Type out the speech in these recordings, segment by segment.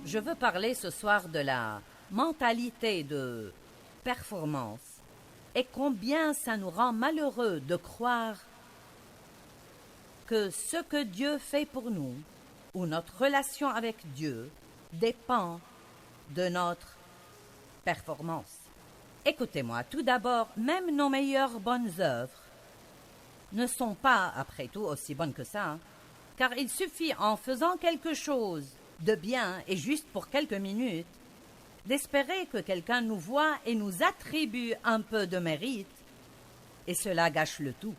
Je veux parler ce soir de la mentalité de performance et combien ça nous rend malheureux de croire que ce que Dieu fait pour nous ou notre relation avec Dieu dépend de notre performance. Écoutez-moi, tout d'abord, même nos meilleures bonnes œuvres ne sont pas, après tout, aussi bonnes que ça, car il suffit, en faisant quelque chose de bien et juste pour quelques minutes, d'espérer que quelqu'un nous voit et nous attribue un peu de mérite, et cela gâche le tout.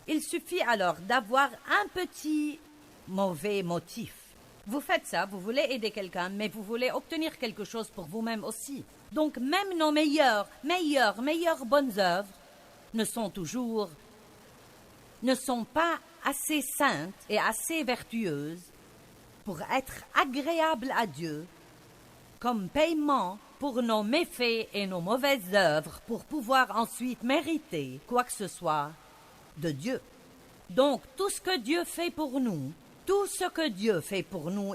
Il suffit alors d'avoir un petit mauvais motif. Vous faites ça, vous voulez aider quelqu'un, mais vous voulez obtenir quelque chose pour vous-même aussi. Donc même nos meilleures bonnes œuvres ne sont pas assez saintes et assez vertueuses pour être agréables à Dieu comme paiement pour nos méfaits et nos mauvaises œuvres pour pouvoir ensuite mériter quoi que ce soit de Dieu. Donc tout ce que Dieu fait pour nous,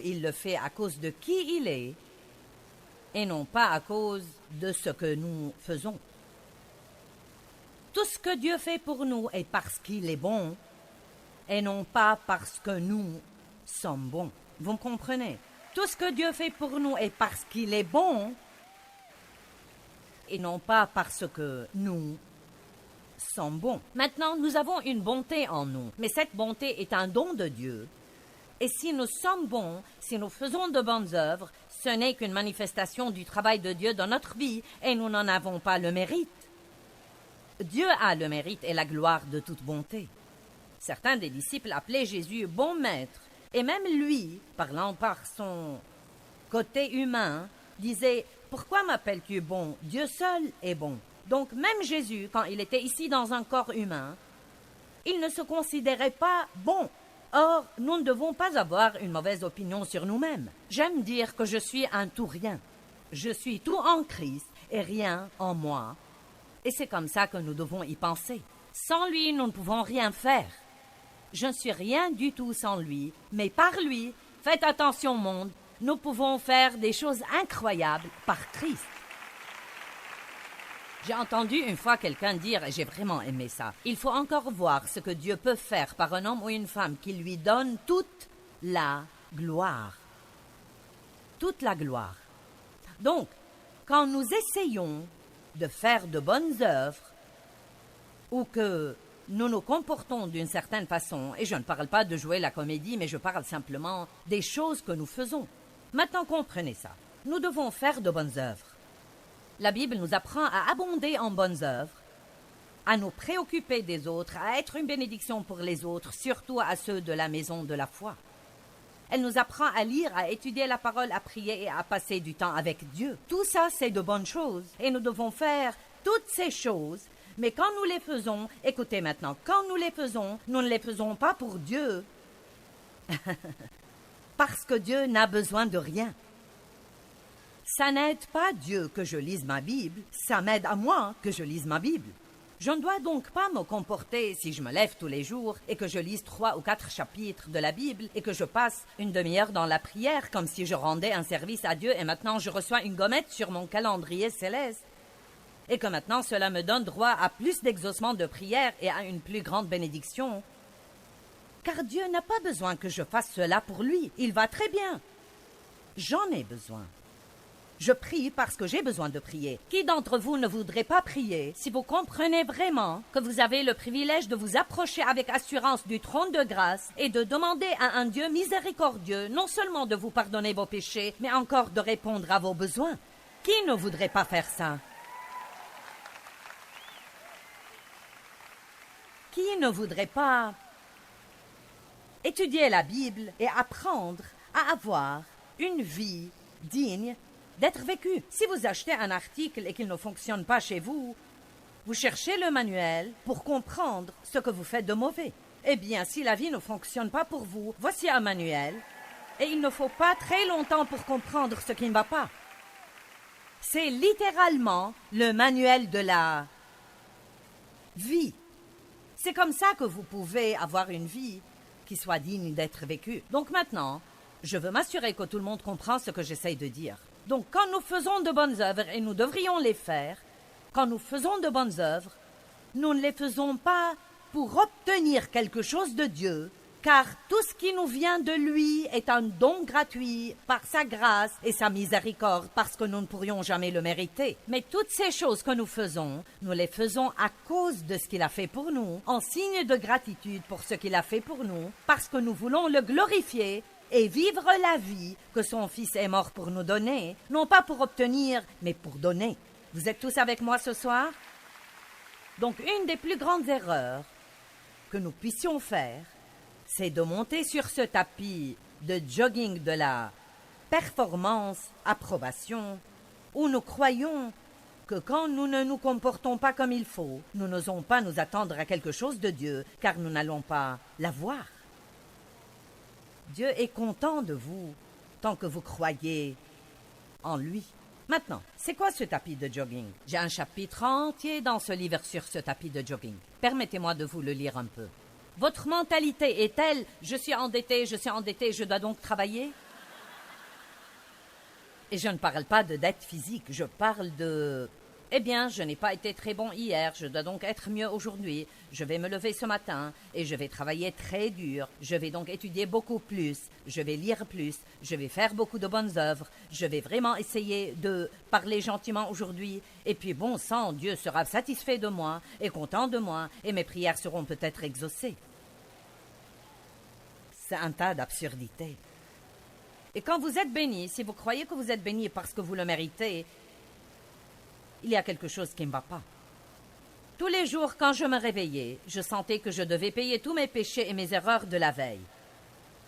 il le fait à cause de qui il est et non pas à cause de ce que nous faisons. Tout ce que Dieu fait pour nous est parce qu'il est bon et non pas parce que nous sommes bons. Vous me comprenez? Tout ce que Dieu fait pour nous est parce qu'il est bon et non pas parce que nous sommes bons. Maintenant, nous avons une bonté en nous, mais cette bonté est un don de Dieu. Et si nous sommes bons, si nous faisons de bonnes œuvres, ce n'est qu'une manifestation du travail de Dieu dans notre vie et nous n'en avons pas le mérite. Dieu a le mérite et la gloire de toute bonté. Certains des disciples appelaient Jésus « bon maître ». Et même lui, parlant par son côté humain, disait « Pourquoi m'appelles-tu bon? Dieu seul est bon. » Donc même Jésus, quand il était ici dans un corps humain, il ne se considérait pas bon. Or, nous ne devons pas avoir une mauvaise opinion sur nous-mêmes. J'aime dire que je suis un tout-rien. Je suis tout en Christ et rien en moi. Et c'est comme ça que nous devons y penser. Sans lui, nous ne pouvons rien faire. Je ne suis rien du tout sans lui, mais par lui, faites attention monde, nous pouvons faire des choses incroyables par Christ. J'ai entendu une fois quelqu'un dire, et j'ai vraiment aimé ça, il faut encore voir ce que Dieu peut faire par un homme ou une femme qui lui donne toute la gloire. Toute la gloire. Donc, quand nous essayons de faire de bonnes œuvres, ou que nous nous comportons d'une certaine façon, et je ne parle pas de jouer la comédie, mais je parle simplement des choses que nous faisons. Maintenant, comprenez ça. Nous devons faire de bonnes œuvres. La Bible nous apprend à abonder en bonnes œuvres, à nous préoccuper des autres, à être une bénédiction pour les autres, surtout à ceux de la maison de la foi. Elle nous apprend à lire, à étudier la parole, à prier et à passer du temps avec Dieu. Tout ça, c'est de bonnes choses. Et nous devons faire toutes ces choses. Mais quand nous les faisons, écoutez maintenant, quand nous les faisons, nous ne les faisons pas pour Dieu. Parce que Dieu n'a besoin de rien. Ça n'aide pas Dieu que je lise ma Bible, ça m'aide à moi que je lise ma Bible. Je ne dois donc pas me comporter si je me lève tous les jours et que je lise 3 ou 4 chapitres de la Bible et que je passe une demi-heure dans la prière comme si je rendais un service à Dieu et maintenant je reçois une gommette sur mon calendrier céleste. Et que maintenant cela me donne droit à plus d'exaucement de prière et à une plus grande bénédiction. Car Dieu n'a pas besoin que je fasse cela pour lui, il va très bien. J'en ai besoin. Je prie parce que j'ai besoin de prier. Qui d'entre vous ne voudrait pas prier si vous comprenez vraiment que vous avez le privilège de vous approcher avec assurance du trône de grâce et de demander à un Dieu miséricordieux non seulement de vous pardonner vos péchés, mais encore de répondre à vos besoins? Qui ne voudrait pas faire ça? Qui ne voudrait pas étudier la Bible et apprendre à avoir une vie digne d'être vécu? Si vous achetez un article et qu'il ne fonctionne pas chez vous, vous cherchez le manuel pour comprendre ce que vous faites de mauvais. Eh bien, si la vie ne fonctionne pas pour vous, voici un manuel, et il ne faut pas très longtemps pour comprendre ce qui ne va pas. C'est littéralement le manuel de la vie. C'est comme ça que vous pouvez avoir une vie qui soit digne d'être vécue. Donc maintenant, je veux m'assurer que tout le monde comprend ce que j'essaye de dire. Donc, quand nous faisons de bonnes œuvres, et nous devrions les faire, quand nous faisons de bonnes œuvres, nous ne les faisons pas pour obtenir quelque chose de Dieu, car tout ce qui nous vient de lui est un don gratuit par sa grâce et sa miséricorde, parce que nous ne pourrions jamais le mériter. Mais toutes ces choses que nous les faisons à cause de ce qu'il a fait pour nous, en signe de gratitude pour ce qu'il a fait pour nous, parce que nous voulons le glorifier et vivre la vie que son Fils est mort pour nous donner, non pas pour obtenir, mais pour donner. Vous êtes tous avec moi ce soir? Donc, une des plus grandes erreurs que nous puissions faire, c'est de monter sur ce tapis de jogging de la performance, approbation, où nous croyons que quand nous ne nous comportons pas comme il faut, nous n'osons pas nous attendre à quelque chose de Dieu, car nous n'allons pas l'avoir. Dieu est content de vous tant que vous croyez en lui. Maintenant, c'est quoi ce tapis de jogging? J'ai un chapitre entier dans ce livre sur ce tapis de jogging. Permettez-moi de vous le lire un peu. Votre mentalité est telle, je suis endetté, je dois donc travailler? Et je ne parle pas de dette physique, je parle de... Eh bien, je n'ai pas été très bon hier, je dois donc être mieux aujourd'hui. Je vais me lever ce matin et je vais travailler très dur. Je vais donc étudier beaucoup plus, je vais lire plus, je vais faire beaucoup de bonnes œuvres. Je vais vraiment essayer de parler gentiment aujourd'hui. Et puis bon sang, Dieu sera satisfait de moi et content de moi et mes prières seront peut-être exaucées. C'est un tas d'absurdités. Et quand vous êtes béni, si vous croyez que vous êtes béni parce que vous le méritez, il y a quelque chose qui ne va pas. Tous les jours, quand je me réveillais, je sentais que je devais payer tous mes péchés et mes erreurs de la veille.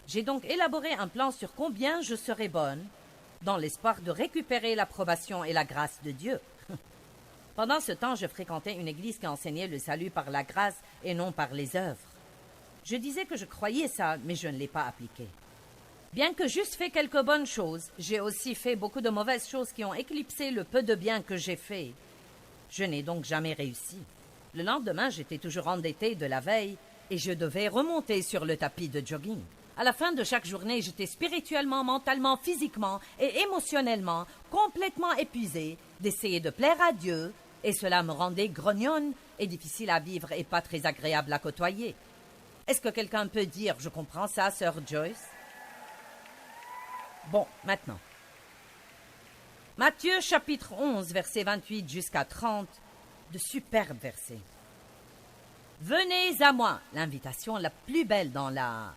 J'ai donc élaboré un plan sur combien je serais bonne, dans l'espoir de récupérer l'approbation et la grâce de Dieu. Pendant ce temps, je fréquentais une église qui enseignait le salut par la grâce et non par les œuvres. Je disais que je croyais ça, mais je ne l'ai pas appliqué. Bien que j'eusse fait quelques bonnes choses, j'ai aussi fait beaucoup de mauvaises choses qui ont éclipsé le peu de bien que j'ai fait. Je n'ai donc jamais réussi. Le lendemain, j'étais toujours endettée de la veille et je devais remonter sur le tapis de jogging. À la fin de chaque journée, j'étais spirituellement, mentalement, physiquement et émotionnellement complètement épuisée d'essayer de plaire à Dieu et cela me rendait grognonne et difficile à vivre et pas très agréable à côtoyer. Est-ce que quelqu'un peut dire « Je comprends ça, sœur Joyce ?» Bon, maintenant. Matthieu chapitre 11, versets 28 jusqu'à 30, de superbes versets. Venez à moi, l'invitation la plus belle dans la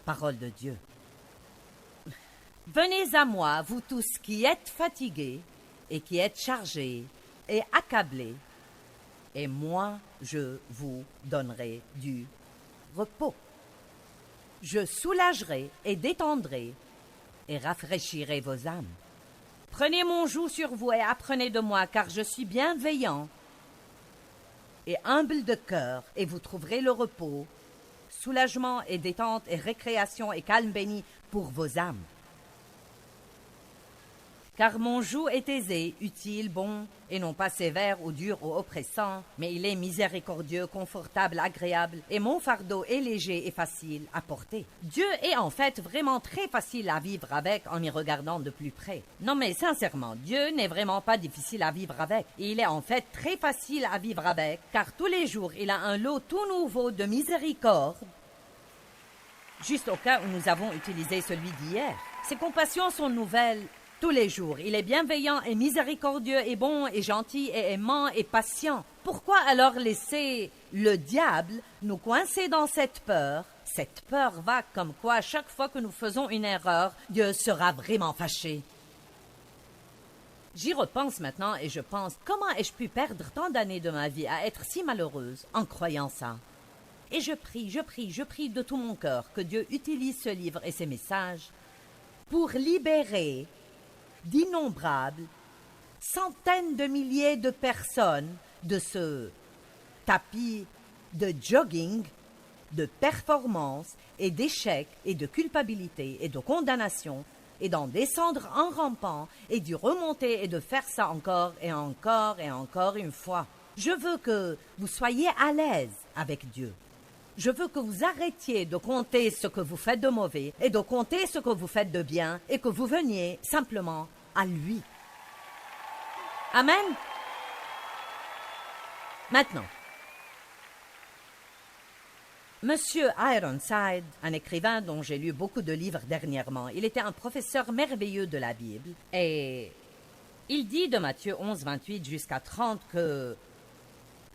parole de Dieu. Venez à moi, vous tous qui êtes fatigués et qui êtes chargés et accablés, et moi je vous donnerai du repos. Je soulagerai et détendrai et rafraîchirai vos âmes. Prenez mon joug sur vous et apprenez de moi, car je suis bienveillant et humble de cœur, et vous trouverez le repos, soulagement et détente et récréation et calme béni pour vos âmes. Car mon joug est aisé, utile, bon, et non pas sévère ou dur ou oppressant, mais il est miséricordieux, confortable, agréable, et mon fardeau est léger et facile à porter. Dieu est en fait vraiment très facile à vivre avec en y regardant de plus près. Non mais sincèrement, Dieu n'est vraiment pas difficile à vivre avec. Il est en fait très facile à vivre avec, car tous les jours il a un lot tout nouveau de miséricorde, juste au cas où nous avons utilisé celui d'hier. Ses compassions sont nouvelles tous les jours. Il est bienveillant et miséricordieux et bon et gentil et aimant et patient. Pourquoi alors laisser le diable nous coincer dans cette peur? Cette peur va comme quoi à chaque fois que nous faisons une erreur, Dieu sera vraiment fâché. J'y repense maintenant et je pense, comment ai-je pu perdre tant d'années de ma vie à être si malheureuse en croyant ça? Et je prie de tout mon cœur que Dieu utilise ce livre et ses messages pour libérer d'innombrables centaines de milliers de personnes de ce tapis de jogging, de performance et d'échec et de culpabilité et de condamnation, et d'en descendre en rampant et d'y remonter et de faire ça encore et encore et encore une fois. Je veux que vous soyez à l'aise avec Dieu. Je veux que vous arrêtiez de compter ce que vous faites de mauvais et de compter ce que vous faites de bien et que vous veniez simplement à lui. Amen. Maintenant, Monsieur Ironside, un écrivain dont j'ai lu beaucoup de livres dernièrement, il était un professeur merveilleux de la Bible et il dit de Matthieu 11, 28 jusqu'à 30 que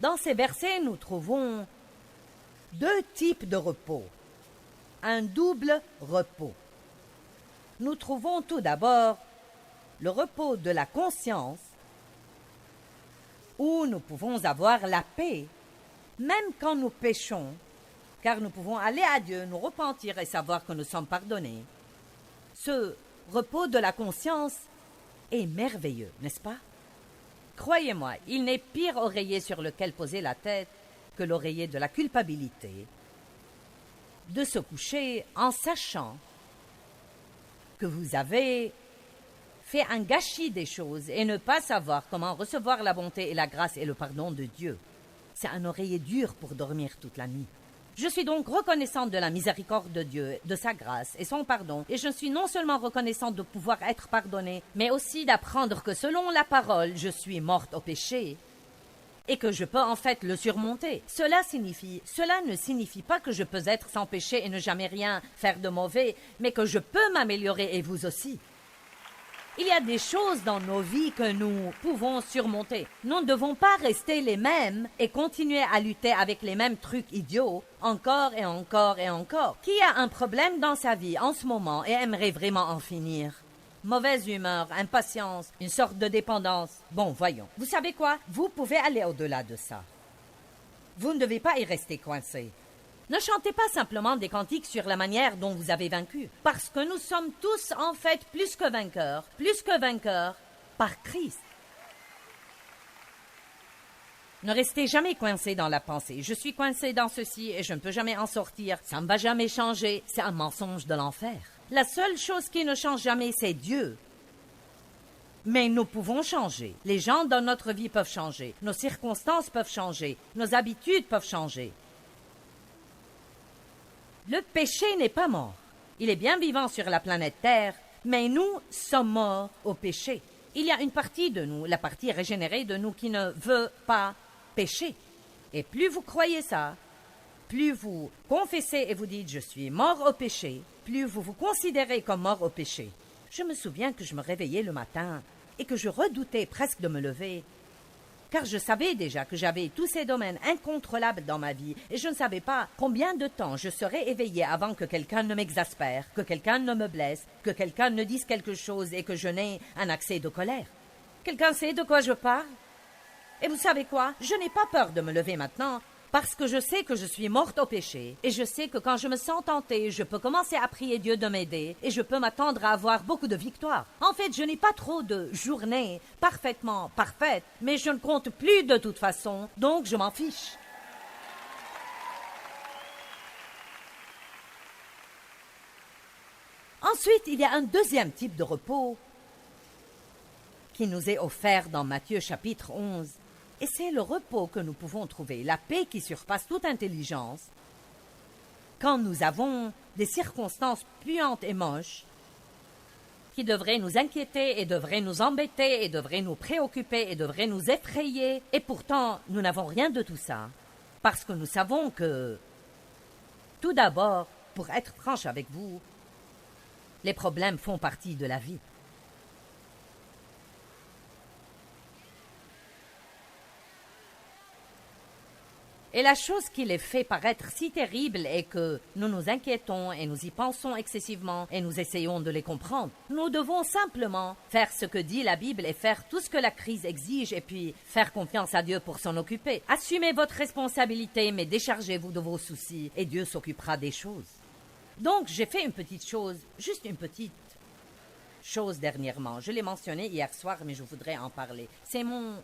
dans ces versets nous trouvons deux types de repos, un double repos. Nous trouvons tout d'abord le repos de la conscience, où nous pouvons avoir la paix, même quand nous péchons, car nous pouvons aller à Dieu, nous repentir et savoir que nous sommes pardonnés. Ce repos de la conscience est merveilleux, n'est-ce pas? Croyez-moi, il n'est pire oreiller sur lequel poser la tête que l'oreiller de la culpabilité, de se coucher en sachant que vous avez fait un gâchis des choses et ne pas savoir comment recevoir la bonté et la grâce et le pardon de Dieu. C'est un oreiller dur pour dormir toute la nuit. Je suis donc reconnaissante de la miséricorde de Dieu, de sa grâce et son pardon, et je suis non seulement reconnaissante de pouvoir être pardonnée, mais aussi d'apprendre que selon la parole, je suis morte au péché et que je peux en fait le surmonter. Cela ne signifie pas que je peux être sans péché et ne jamais rien faire de mauvais, mais que je peux m'améliorer et vous aussi. Il y a des choses dans nos vies que nous pouvons surmonter. Nous ne devons pas rester les mêmes et continuer à lutter avec les mêmes trucs idiots encore et encore et encore. Qui a un problème dans sa vie en ce moment et aimerait vraiment en finir? Mauvaise humeur, impatience, une sorte de dépendance. Bon, voyons. Vous savez quoi? Vous pouvez aller au-delà de ça. Vous ne devez pas y rester coincé. Ne chantez pas simplement des cantiques sur la manière dont vous avez vaincu, parce que nous sommes tous en fait plus que vainqueurs par Christ. Ne restez jamais coincé dans la pensée. Je suis coincé dans ceci et je ne peux jamais en sortir. Ça ne va jamais changer. C'est un mensonge de l'enfer. La seule chose qui ne change jamais, c'est Dieu. Mais nous pouvons changer. Les gens dans notre vie peuvent changer. Nos circonstances peuvent changer. Nos habitudes peuvent changer. Le péché n'est pas mort. Il est bien vivant sur la planète Terre, mais nous sommes morts au péché. il y a une partie de nous, la partie régénérée de nous, qui ne veut pas pécher. Et plus vous croyez ça, plus vous confessez et vous dites « je suis mort au péché », plus vous vous considérez comme mort au péché. Je me souviens que je me réveillais le matin et que je redoutais presque de me lever, car je savais déjà que j'avais tous ces domaines incontrôlables dans ma vie et je ne savais pas combien de temps je serais éveillée avant que quelqu'un ne m'exaspère, que quelqu'un ne me blesse, que quelqu'un ne dise quelque chose et que je n'ai un accès de colère. Quelqu'un sait de quoi je parle? Et vous savez quoi? Je n'ai pas peur de me lever maintenant, parce que je sais que je suis morte au péché, et je sais que quand je me sens tentée, je peux commencer à prier Dieu de m'aider, et je peux m'attendre à avoir beaucoup de victoires. En fait, je n'ai pas trop de journées parfaitement parfaites, mais je ne compte plus de toute façon, donc je m'en fiche. Ensuite, il y a un deuxième type de repos qui nous est offert dans Matthieu chapitre 11. Et c'est le repos que nous pouvons trouver, la paix qui surpasse toute intelligence, quand nous avons des circonstances puantes et moches qui devraient nous inquiéter et devraient nous embêter et devraient nous préoccuper et devraient nous effrayer. Et pourtant, nous n'avons rien de tout ça, parce que nous savons que, tout d'abord, pour être franche avec vous, les problèmes font partie de la vie. Et la chose qui les fait paraître si terrible est que nous nous inquiétons et nous y pensons excessivement et nous essayons de les comprendre. Nous devons simplement faire ce que dit la Bible et faire tout ce que la crise exige et puis faire confiance à Dieu pour s'en occuper. Assumez votre responsabilité, mais déchargez-vous de vos soucis et Dieu s'occupera des choses. Donc, j'ai fait une petite chose, juste une petite chose dernièrement. Je l'ai mentionné hier soir, mais je voudrais en parler. C'est mon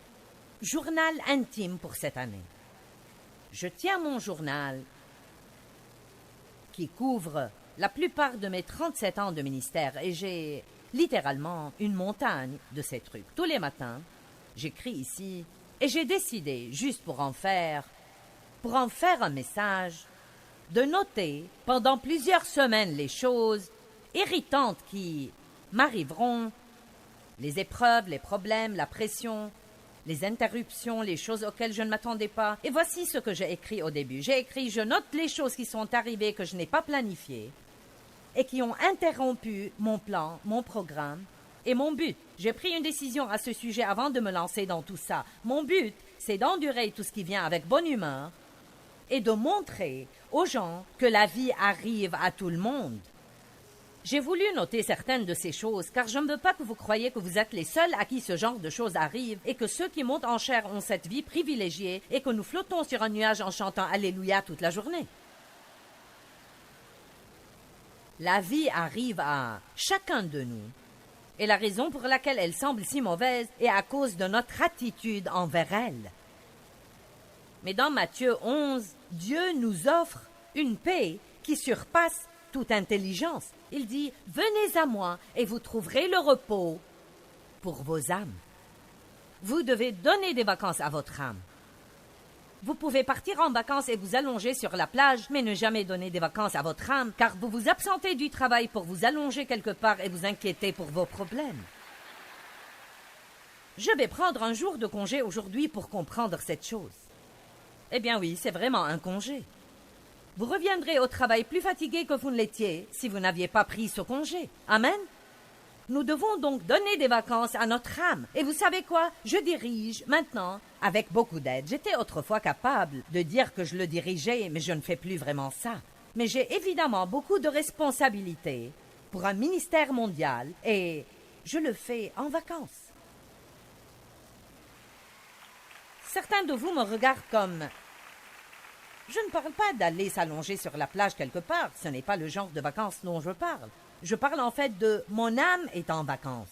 journal intime pour cette année. Je tiens mon journal qui couvre la plupart de mes 37 ans de ministère et j'ai littéralement une montagne de ces trucs. Tous les matins, j'écris ici et j'ai décidé, juste pour en faire un message, de noter pendant plusieurs semaines les choses irritantes qui m'arriveront, les épreuves, les problèmes, la pression, les interruptions, les choses auxquelles je ne m'attendais pas. Et voici ce que j'ai écrit au début. J'ai écrit « Je note les choses qui sont arrivées que je n'ai pas planifiées et qui ont interrompu mon plan, mon programme et mon but. J'ai pris une décision à ce sujet avant de me lancer dans tout ça. Mon but, c'est d'endurer tout ce qui vient avec bonne humeur et de montrer aux gens que la vie arrive à tout le monde. » J'ai voulu noter certaines de ces choses, car je ne veux pas que vous croyiez que vous êtes les seuls à qui ce genre de choses arrive et que ceux qui montent en chair ont cette vie privilégiée et que nous flottons sur un nuage en chantant Alléluia toute la journée. La vie arrive à chacun de nous, et la raison pour laquelle elle semble si mauvaise est à cause de notre attitude envers elle. Mais dans Matthieu 11, Dieu nous offre une paix qui surpasse toute intelligence. Il dit « Venez à moi et vous trouverez le repos pour vos âmes. » Vous devez donner des vacances à votre âme. Vous pouvez partir en vacances et vous allonger sur la plage, mais ne jamais donner des vacances à votre âme, car vous vous absentez du travail pour vous allonger quelque part et vous inquiéter pour vos problèmes. Je vais prendre un jour de congé aujourd'hui pour comprendre cette chose. Eh bien oui, c'est vraiment un congé. Vous reviendrez au travail plus fatigué que vous ne l'étiez si vous n'aviez pas pris ce congé. Amen. Nous devons donc donner des vacances à notre âme. Et vous savez quoi? Je dirige maintenant avec beaucoup d'aide. J'étais autrefois capable de dire que je le dirigeais, mais je ne fais plus vraiment ça. Mais j'ai évidemment beaucoup de responsabilités pour un ministère mondial et je le fais en vacances. Certains de vous me regardent comme... Je ne parle pas d'aller s'allonger sur la plage quelque part, ce n'est pas le genre de vacances dont je parle. Je parle en fait de mon âme est en vacances.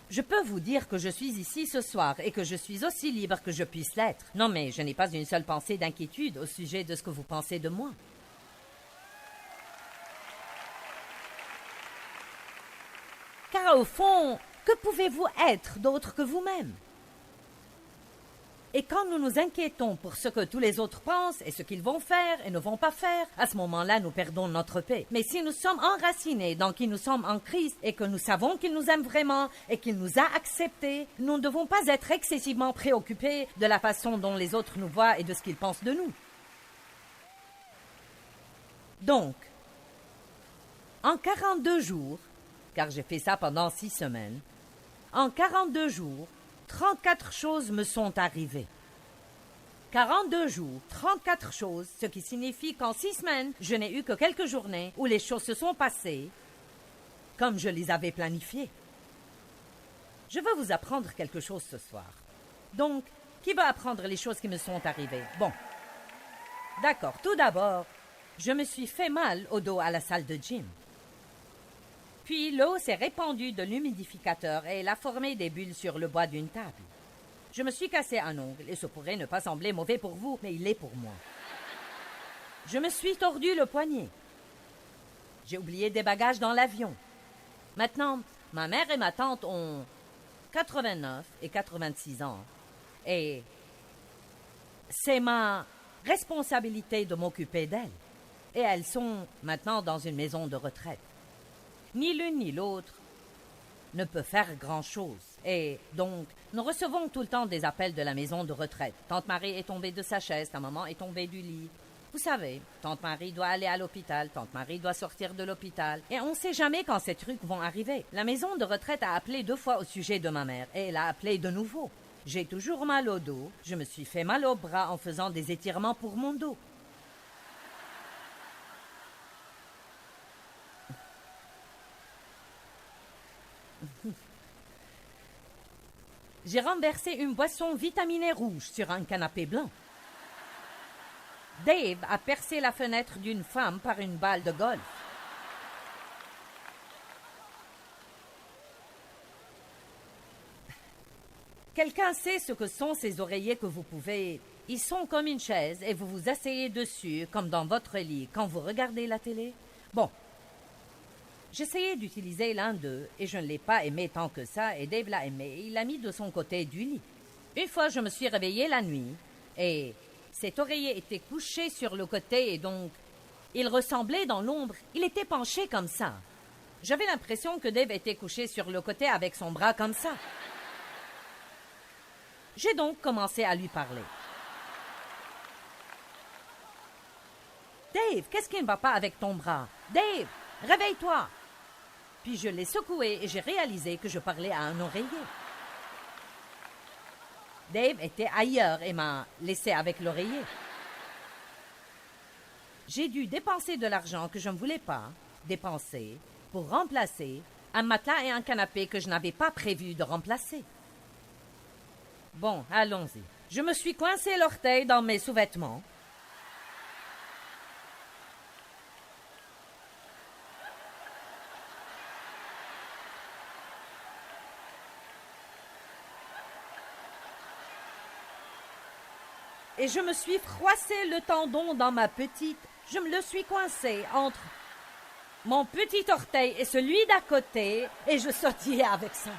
Je peux vous dire que je suis ici ce soir et que je suis aussi libre que je puisse l'être. Non, mais je n'ai pas une seule pensée d'inquiétude au sujet de ce que vous pensez de moi. Car au fond, que pouvez-vous être d'autre que vous-même? Et quand nous nous inquiétons pour ce que tous les autres pensent et ce qu'ils vont faire et ne vont pas faire, à ce moment-là, nous perdons notre paix. Mais si nous sommes enracinés dans qui nous sommes en Christ et que nous savons qu'il nous aime vraiment et qu'il nous a acceptés, nous ne devons pas être excessivement préoccupés de la façon dont les autres nous voient et de ce qu'ils pensent de nous. Donc, en 42 jours, car j'ai fait ça pendant 6 semaines, en 42 jours, 34 choses me sont arrivées. 42 jours, 34 choses, ce qui signifie qu'en 6 semaines, je n'ai eu que quelques journées où les choses se sont passées comme je les avais planifiées. Je veux vous apprendre quelque chose ce soir. Donc, qui veut apprendre les choses qui me sont arrivées? Bon. D'accord, tout d'abord, je me suis fait mal au dos à la salle de gym. Puis l'eau s'est répandue de l'humidificateur et elle a formé des bulles sur le bois d'une table. Je me suis cassé un ongle et ce pourrait ne pas sembler mauvais pour vous, mais il l'est pour moi. Je me suis tordu le poignet. J'ai oublié des bagages dans l'avion. Maintenant, ma mère et ma tante ont 89 et 86 ans. Et c'est ma responsabilité de m'occuper d'elles. Et elles sont maintenant dans une maison de retraite. Ni l'une ni l'autre ne peut faire grand-chose. Et donc, nous recevons tout le temps des appels de la maison de retraite. Tante Marie est tombée de sa chaise, ta maman est tombée du lit. Vous savez, Tante Marie doit aller à l'hôpital, Tante Marie doit sortir de l'hôpital. Et on ne sait jamais quand ces trucs vont arriver. La maison de retraite a appelé 2 fois au sujet de ma mère, et elle a appelé de nouveau. J'ai toujours mal au dos, je me suis fait mal au bras en faisant des étirements pour mon dos. J'ai renversé une boisson vitaminée rouge sur un canapé blanc. Dave a percé la fenêtre d'une femme par une balle de golf. Quelqu'un sait ce que sont ces oreillers que vous pouvez... Ils sont comme une chaise et vous vous asseyez dessus comme dans votre lit quand vous regardez la télé. Bon. J'essayais d'utiliser l'un d'eux et je ne l'ai pas aimé tant que ça et Dave l'a aimé et il l'a mis de son côté du lit. Une fois, je me suis réveillée la nuit et cet oreiller était couché sur le côté et donc il ressemblait dans l'ombre. Il était penché comme ça. J'avais l'impression que Dave était couché sur le côté avec son bras comme ça. J'ai donc commencé à lui parler. Dave, qu'est-ce qui ne va pas avec ton bras? Dave, réveille-toi! Puis je l'ai secoué et j'ai réalisé que je parlais à un oreiller. Dave était ailleurs et m'a laissé avec l'oreiller. J'ai dû dépenser de l'argent que je ne voulais pas dépenser pour remplacer un matelas et un canapé que je n'avais pas prévu de remplacer. Bon, allons-y. Je me suis coincé l'orteil dans mes sous-vêtements. Et je me suis froissé le tendon dans ma petite... Je me le suis coincé entre mon petit orteil et celui d'à côté et je sautillais avec ça.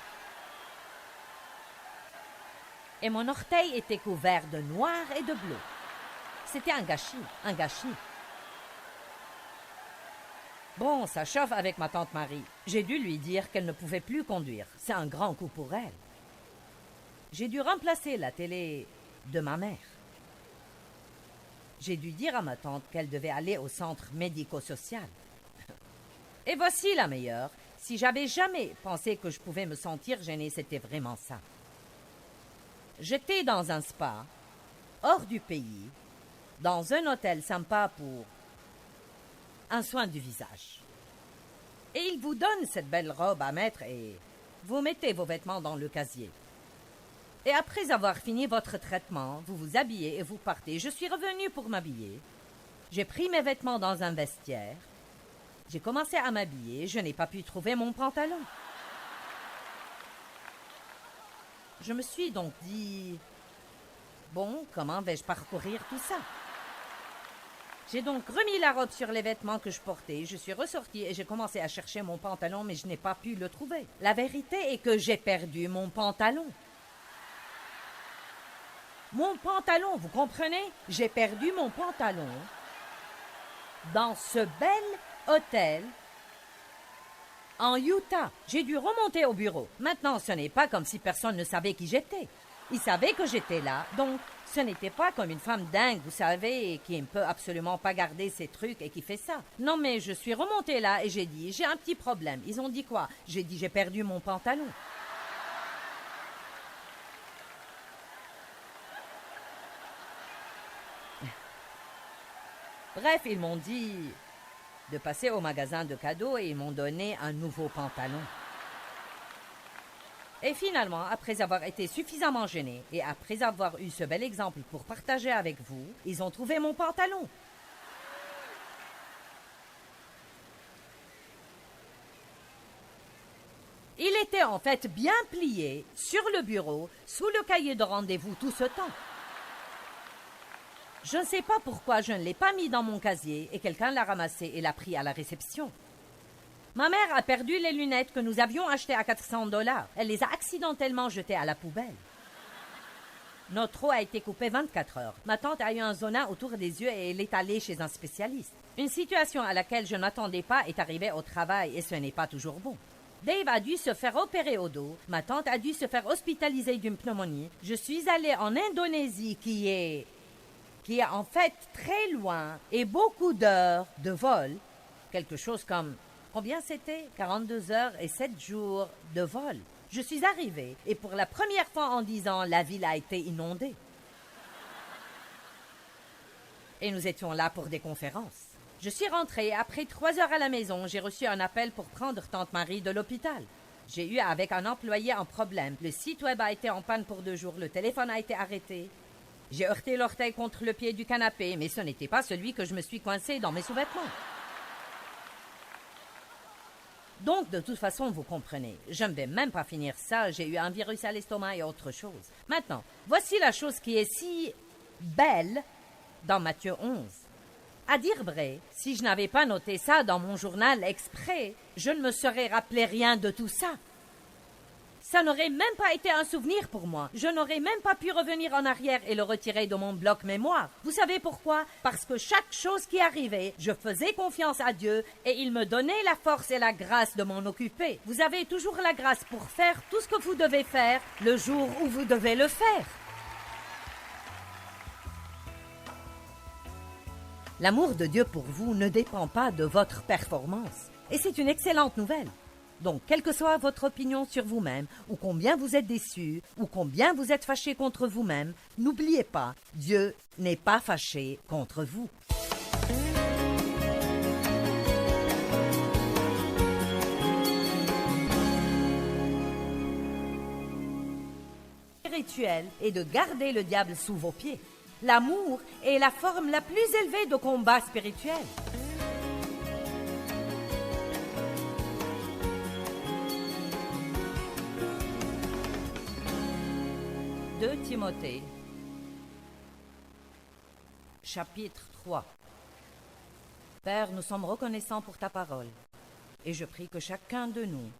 Et mon orteil était couvert de noir et de bleu. C'était un gâchis, un gâchis. Bon, ça chauffe avec ma tante Marie. J'ai dû lui dire qu'elle ne pouvait plus conduire. C'est un grand coup pour elle. J'ai dû remplacer la télé de ma mère. J'ai dû dire à ma tante qu'elle devait aller au centre médico-social. Et voici la meilleure. Si j'avais jamais pensé que je pouvais me sentir gênée, c'était vraiment ça. J'étais dans un spa, hors du pays, dans un hôtel sympa pour un soin du visage. Et il vous donne cette belle robe à mettre et vous mettez vos vêtements dans le casier. Et après avoir fini votre traitement, vous vous habillez et vous partez. Je suis revenue pour m'habiller. J'ai pris mes vêtements dans un vestiaire. J'ai commencé à m'habiller. Je n'ai pas pu trouver mon pantalon. Je me suis donc dit... Bon, comment vais-je parcourir tout ça? J'ai donc remis la robe sur les vêtements que je portais. Je suis ressortie et j'ai commencé à chercher mon pantalon, mais je n'ai pas pu le trouver. La vérité est que j'ai perdu mon pantalon. Mon pantalon, vous comprenez? J'ai perdu mon pantalon dans ce bel hôtel en Utah. J'ai dû remonter au bureau. Maintenant, ce n'est pas comme si personne ne savait qui j'étais. Ils savaient que j'étais là, donc ce n'était pas comme une femme dingue, vous savez, qui ne peut absolument pas garder ses trucs et qui fait ça. Non, mais je suis remontée là et j'ai dit, j'ai un petit problème. Ils ont dit quoi? J'ai dit, j'ai perdu mon pantalon. Bref, ils m'ont dit de passer au magasin de cadeaux et ils m'ont donné un nouveau pantalon. Et finalement, après avoir été suffisamment gênés et après avoir eu ce bel exemple pour partager avec vous, ils ont trouvé mon pantalon. Il était en fait bien plié sur le bureau, sous le cahier de rendez-vous tout ce temps. Je ne sais pas pourquoi je ne l'ai pas mis dans mon casier et quelqu'un l'a ramassé et l'a pris à la réception. Ma mère a perdu les lunettes que nous avions achetées à $400. Elle les a accidentellement jetées à la poubelle. Notre eau a été coupée 24 heures. Ma tante a eu un zona autour des yeux et elle est allée chez un spécialiste. Une situation à laquelle je ne m'attendais pas est arrivée au travail et ce n'est pas toujours bon. Dave a dû se faire opérer au dos. Ma tante a dû se faire hospitaliser d'une pneumonie. Je suis allée en Indonésie qui est en fait très loin et beaucoup d'heures de vol. Quelque chose comme... Combien c'était? 42 heures et 7 jours de vol. Je suis arrivée et pour la première fois en 10 ans, la ville a été inondée. Et nous étions là pour des conférences. Je suis rentrée. Après 3 heures à la maison, j'ai reçu un appel pour prendre Tante Marie de l'hôpital. J'ai eu avec un employé un problème. Le site web a été en panne pour 2 jours. Le téléphone a été arrêté. J'ai heurté l'orteil contre le pied du canapé, mais ce n'était pas celui que je me suis coincé dans mes sous-vêtements. Donc, de toute façon, vous comprenez, je ne vais même pas finir ça, j'ai eu un virus à l'estomac et autre chose. Maintenant, voici la chose qui est si belle dans Matthieu 11. À dire vrai, si je n'avais pas noté ça dans mon journal exprès, je ne me serais rappelé rien de tout ça. Ça n'aurait même pas été un souvenir pour moi. Je n'aurais même pas pu revenir en arrière et le retirer de mon bloc mémoire. Vous savez pourquoi? Parce que chaque chose qui arrivait, je faisais confiance à Dieu et il me donnait la force et la grâce de m'en occuper. Vous avez toujours la grâce pour faire tout ce que vous devez faire le jour où vous devez le faire. L'amour de Dieu pour vous ne dépend pas de votre performance. Et c'est une excellente nouvelle. Donc, quelle que soit votre opinion sur vous-même, ou combien vous êtes déçu, ou combien vous êtes fâché contre vous-même, n'oubliez pas, Dieu n'est pas fâché contre vous. Spirituel est de garder le diable sous vos pieds. L'amour est la forme la plus élevée de combat spirituel. 2 Timothée, chapitre 3. Père, nous sommes reconnaissants pour ta parole, et je prie que chacun de nous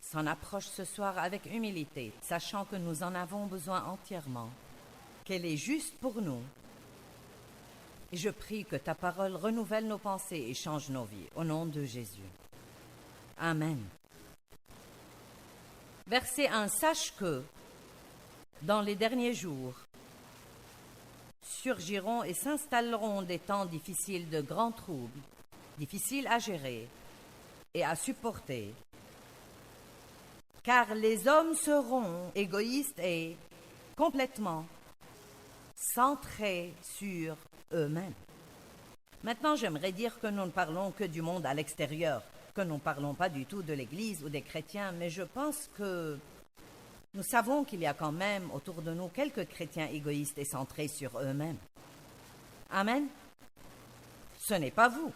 s'en approche ce soir avec humilité, sachant que nous en avons besoin entièrement, qu'elle est juste pour nous. Et je prie que ta parole renouvelle nos pensées et change nos vies, au nom de Jésus. Amen. Verset 1. Sache que, dans les derniers jours, surgiront et s'installeront des temps difficiles de grands troubles, difficiles à gérer et à supporter, car les hommes seront égoïstes et complètement centrés sur eux-mêmes. Maintenant, j'aimerais dire que nous ne parlons que du monde à l'extérieur, que nous ne parlons pas du tout de l'Église ou des chrétiens, mais je pense que nous savons qu'il y a quand même autour de nous quelques chrétiens égoïstes et centrés sur eux-mêmes. Amen. Ce n'est pas vous.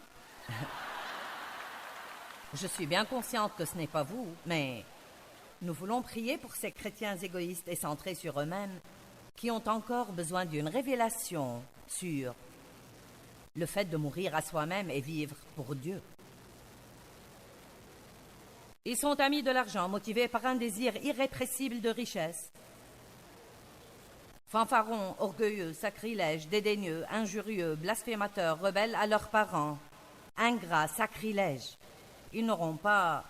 Je suis bien consciente que ce n'est pas vous, mais nous voulons prier pour ces chrétiens égoïstes et centrés sur eux-mêmes qui ont encore besoin d'une révélation sur le fait de mourir à soi-même et vivre pour Dieu. Ils sont amis de l'argent, motivés par un désir irrépressible de richesse. Fanfarons, orgueilleux, sacrilèges, dédaigneux, injurieux, blasphémateurs, rebelles à leurs parents, ingrats, sacrilèges. Ils n'auront pas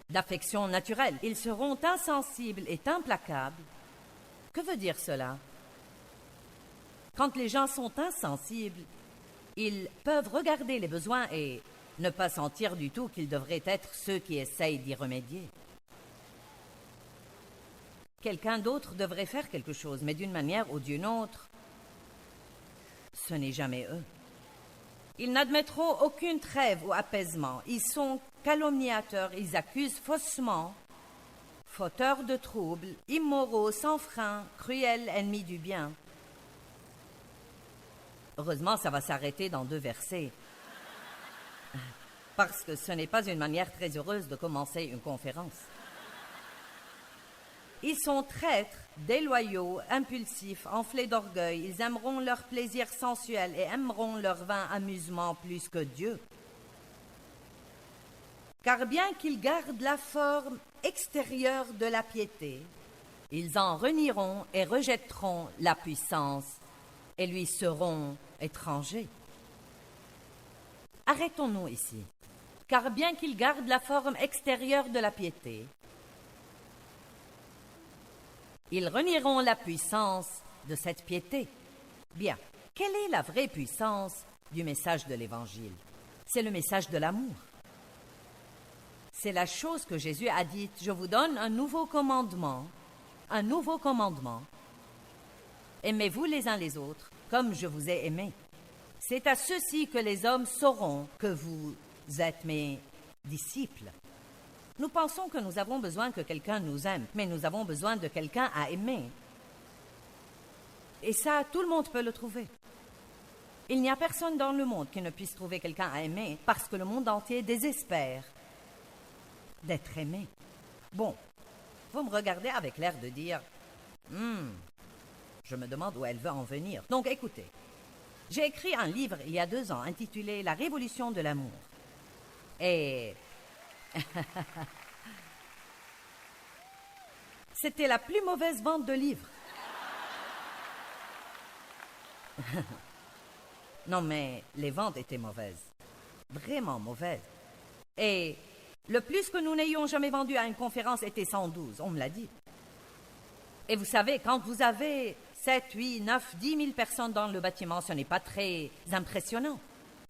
d'affection naturelle. Ils seront insensibles et implacables. Que veut dire cela? Quand les gens sont insensibles, ils peuvent regarder les besoins et ne pas sentir du tout qu'ils devraient être ceux qui essayent d'y remédier. Quelqu'un d'autre devrait faire quelque chose, mais d'une manière ou d'une autre, ce n'est jamais eux. Ils n'admettront aucune trêve ou apaisement. Ils sont calomniateurs, ils accusent faussement, fauteurs de troubles, immoraux, sans frein, cruels, ennemis du bien. Heureusement, ça va s'arrêter dans 2 versets. Parce que ce n'est pas une manière très heureuse de commencer une conférence. Ils sont traîtres, déloyaux, impulsifs, enflés d'orgueil. Ils aimeront leur plaisir sensuel et aimeront leur vain amusement plus que Dieu. Car bien qu'ils gardent la forme extérieure de la piété, ils en renieront et rejetteront la puissance et lui seront étrangers. Arrêtons-nous ici. Car bien qu'ils gardent la forme extérieure de la piété, ils renieront la puissance de cette piété. Bien, quelle est la vraie puissance du message de l'Évangile? C'est le message de l'amour. C'est la chose que Jésus a dite, je vous donne un nouveau commandement. Un nouveau commandement. Aimez-vous les uns les autres comme je vous ai aimés. C'est à ceux-ci que les hommes sauront que vous êtes mes disciples. Nous pensons que nous avons besoin que quelqu'un nous aime, mais nous avons besoin de quelqu'un à aimer. Et ça, tout le monde peut le trouver. Il n'y a personne dans le monde qui ne puisse trouver quelqu'un à aimer parce que le monde entier désespère d'être aimé. Bon, vous me regardez avec l'air de dire « je me demande où elle veut en venir. » Donc écoutez, j'ai écrit un livre il y a 2 ans intitulé « La révolution de l'amour ». Et c'était la plus mauvaise vente de livres. Non, mais les ventes étaient mauvaises. Vraiment mauvaises. Et le plus que nous n'ayons jamais vendu à une conférence était 112, on me l'a dit. Et vous savez, quand vous avez 7, 8, 9, 10 000 personnes dans le bâtiment, ce n'est pas très impressionnant.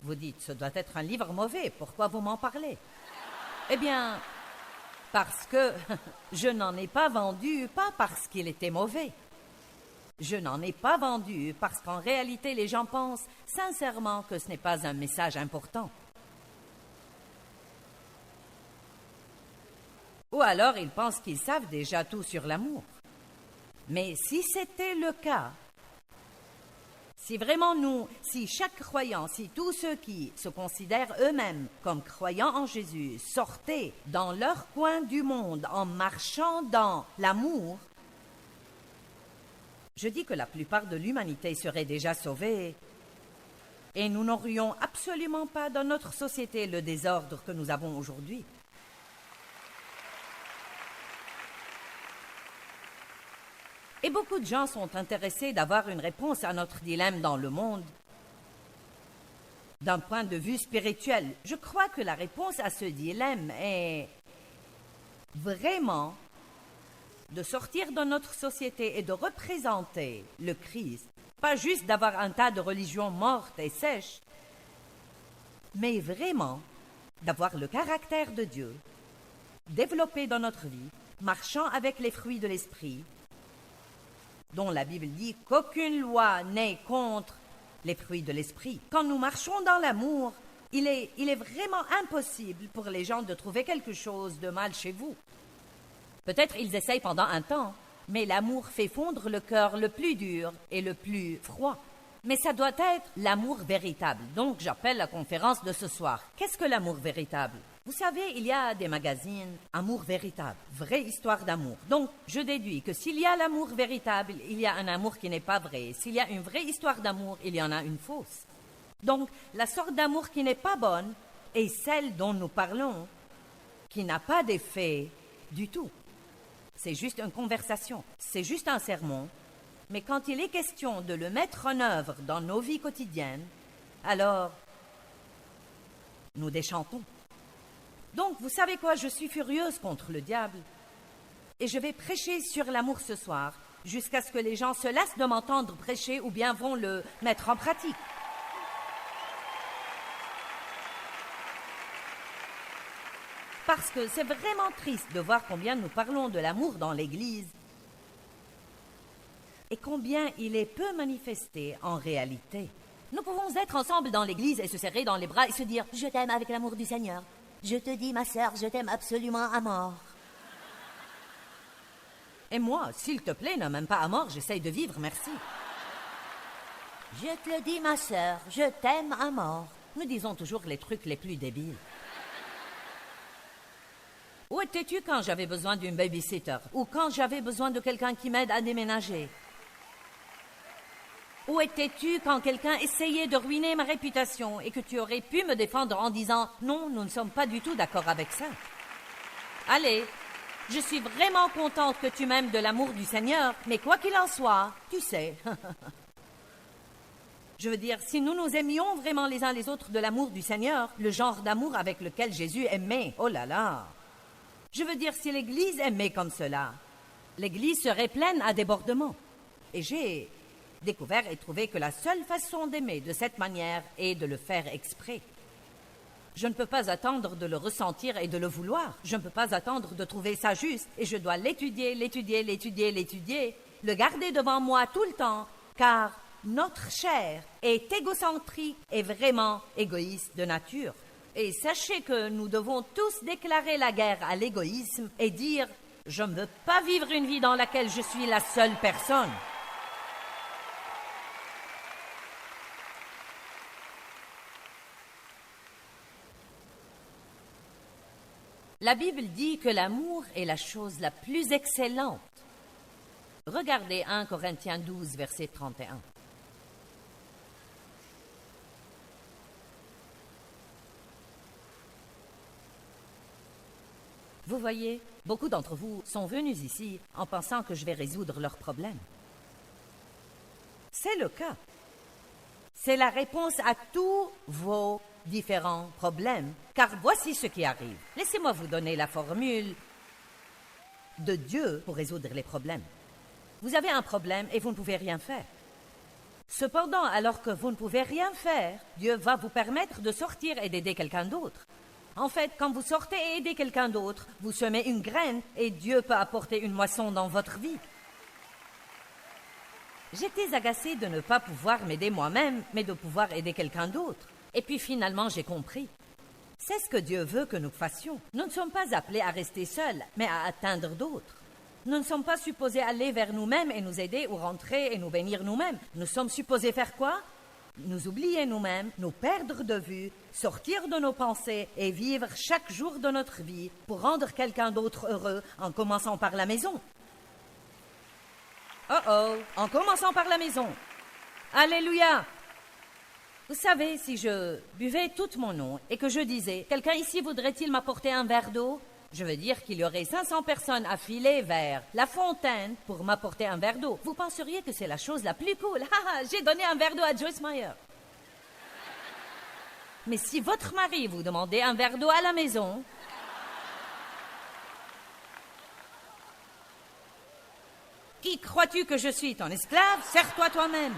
Vous dites, ce doit être un livre mauvais, pourquoi vous m'en parlez? Eh bien, parce que je n'en ai pas vendu, pas parce qu'il était mauvais. Je n'en ai pas vendu parce qu'en réalité, les gens pensent sincèrement que ce n'est pas un message important. Ou alors, ils pensent qu'ils savent déjà tout sur l'amour. Mais si c'était le cas, si vraiment si chaque croyant, si tous ceux qui se considèrent eux-mêmes comme croyants en Jésus sortaient dans leur coin du monde en marchant dans l'amour, je dis que la plupart de l'humanité serait déjà sauvée et nous n'aurions absolument pas dans notre société le désordre que nous avons aujourd'hui. Et beaucoup de gens sont intéressés d'avoir une réponse à notre dilemme dans le monde. D'un point de vue spirituel, je crois que la réponse à ce dilemme est vraiment de sortir de notre société et de représenter le Christ. Pas juste d'avoir un tas de religions mortes et sèches, mais vraiment d'avoir le caractère de Dieu, développé dans notre vie, marchant avec les fruits de l'esprit, dont la Bible dit qu'aucune loi n'est contre les fruits de l'esprit. Quand nous marchons dans l'amour, il est vraiment impossible pour les gens de trouver quelque chose de mal chez vous. Peut-être ils essayent pendant un temps, mais l'amour fait fondre le cœur le plus dur et le plus froid. Mais ça doit être l'amour véritable. Donc j'appelle la conférence de ce soir. Qu'est-ce que l'amour véritable? Vous savez, il y a des magazines « Amour véritable »,« Vraie histoire d'amour ». Donc, je déduis que s'il y a l'amour véritable, il y a un amour qui n'est pas vrai. S'il y a une vraie histoire d'amour, il y en a une fausse. Donc, la sorte d'amour qui n'est pas bonne est celle dont nous parlons, qui n'a pas d'effet du tout. C'est juste une conversation. c'est juste un sermon, mais quand il est question de le mettre en œuvre dans nos vies quotidiennes, alors nous déchantons. Donc, vous savez quoi, je suis furieuse contre le diable. Et je vais prêcher sur l'amour ce soir, jusqu'à ce que les gens se lassent de m'entendre prêcher ou bien vont le mettre en pratique. Parce que c'est vraiment triste de voir combien nous parlons de l'amour dans l'Église et combien il est peu manifesté en réalité. Nous pouvons être ensemble dans l'Église et se serrer dans les bras et se dire « Je t'aime avec l'amour du Seigneur. Je te dis, ma sœur, je t'aime absolument à mort. » Et moi, s'il te plaît, ne m'aime pas à mort, j'essaye de vivre, merci. « Je te le dis, ma sœur, je t'aime à mort. » Nous disons toujours les trucs les plus débiles. Où étais-tu quand j'avais besoin d'une babysitter? Ou quand j'avais besoin de quelqu'un qui m'aide à déménager? Où étais-tu quand quelqu'un essayait de ruiner ma réputation et que tu aurais pu me défendre en disant « Non, nous ne sommes pas du tout d'accord avec ça. » Allez, je suis vraiment contente que tu m'aimes de l'amour du Seigneur, mais quoi qu'il en soit, tu sais. Je veux dire, si nous nous aimions vraiment les uns les autres de l'amour du Seigneur, le genre d'amour avec lequel Jésus aimait, oh là là! Je veux dire, si l'Église aimait comme cela, l'Église serait pleine à débordement. Et j'ai découvert et trouvé que la seule façon d'aimer de cette manière est de le faire exprès. Je ne peux pas attendre de le ressentir et de le vouloir. Je ne peux pas attendre de trouver ça juste. Et je dois l'étudier, le garder devant moi tout le temps, car notre chair est égocentrique et vraiment égoïste de nature. Et sachez que nous devons tous déclarer la guerre à l'égoïsme et dire « Je ne veux pas vivre une vie dans laquelle je suis la seule personne. » La Bible dit que l'amour est la chose la plus excellente. Regardez 1 Corinthiens 12, verset 31. Vous voyez, beaucoup d'entre vous sont venus ici en pensant que je vais résoudre leurs problèmes. C'est le cas. C'est la réponse à tous vos différents problèmes, car voici ce qui arrive. Laissez-moi vous donner la formule de Dieu pour résoudre les problèmes. Vous avez un problème et vous ne pouvez rien faire. Cependant, alors que vous ne pouvez rien faire, Dieu va vous permettre de sortir et d'aider quelqu'un d'autre. En fait, quand vous sortez et aidez quelqu'un d'autre, vous semez une graine et Dieu peut apporter une moisson dans votre vie. J'étais agacée de ne pas pouvoir m'aider moi-même, mais de pouvoir aider quelqu'un d'autre. Et puis finalement, j'ai compris. C'est ce que Dieu veut que nous fassions. Nous ne sommes pas appelés à rester seuls, mais à atteindre d'autres. Nous ne sommes pas supposés aller vers nous-mêmes et nous aider ou rentrer et nous bénir nous-mêmes. Nous sommes supposés faire quoi? Nous oublier nous-mêmes, nous perdre de vue, sortir de nos pensées et vivre chaque jour de notre vie pour rendre quelqu'un d'autre heureux en commençant par la maison. En commençant par la maison. Alléluia! Vous savez, si je buvais toute mon eau et que je disais « Quelqu'un ici voudrait-il m'apporter un verre d'eau ?» Je veux dire qu'il y aurait 500 personnes à filer vers la fontaine pour m'apporter un verre d'eau. Vous penseriez que c'est la chose la plus cool. J'ai donné un verre d'eau à Joyce Meyer. Mais si votre mari vous demandait un verre d'eau à la maison, qui crois-tu que je suis, ton esclave? Sers-toi toi-même.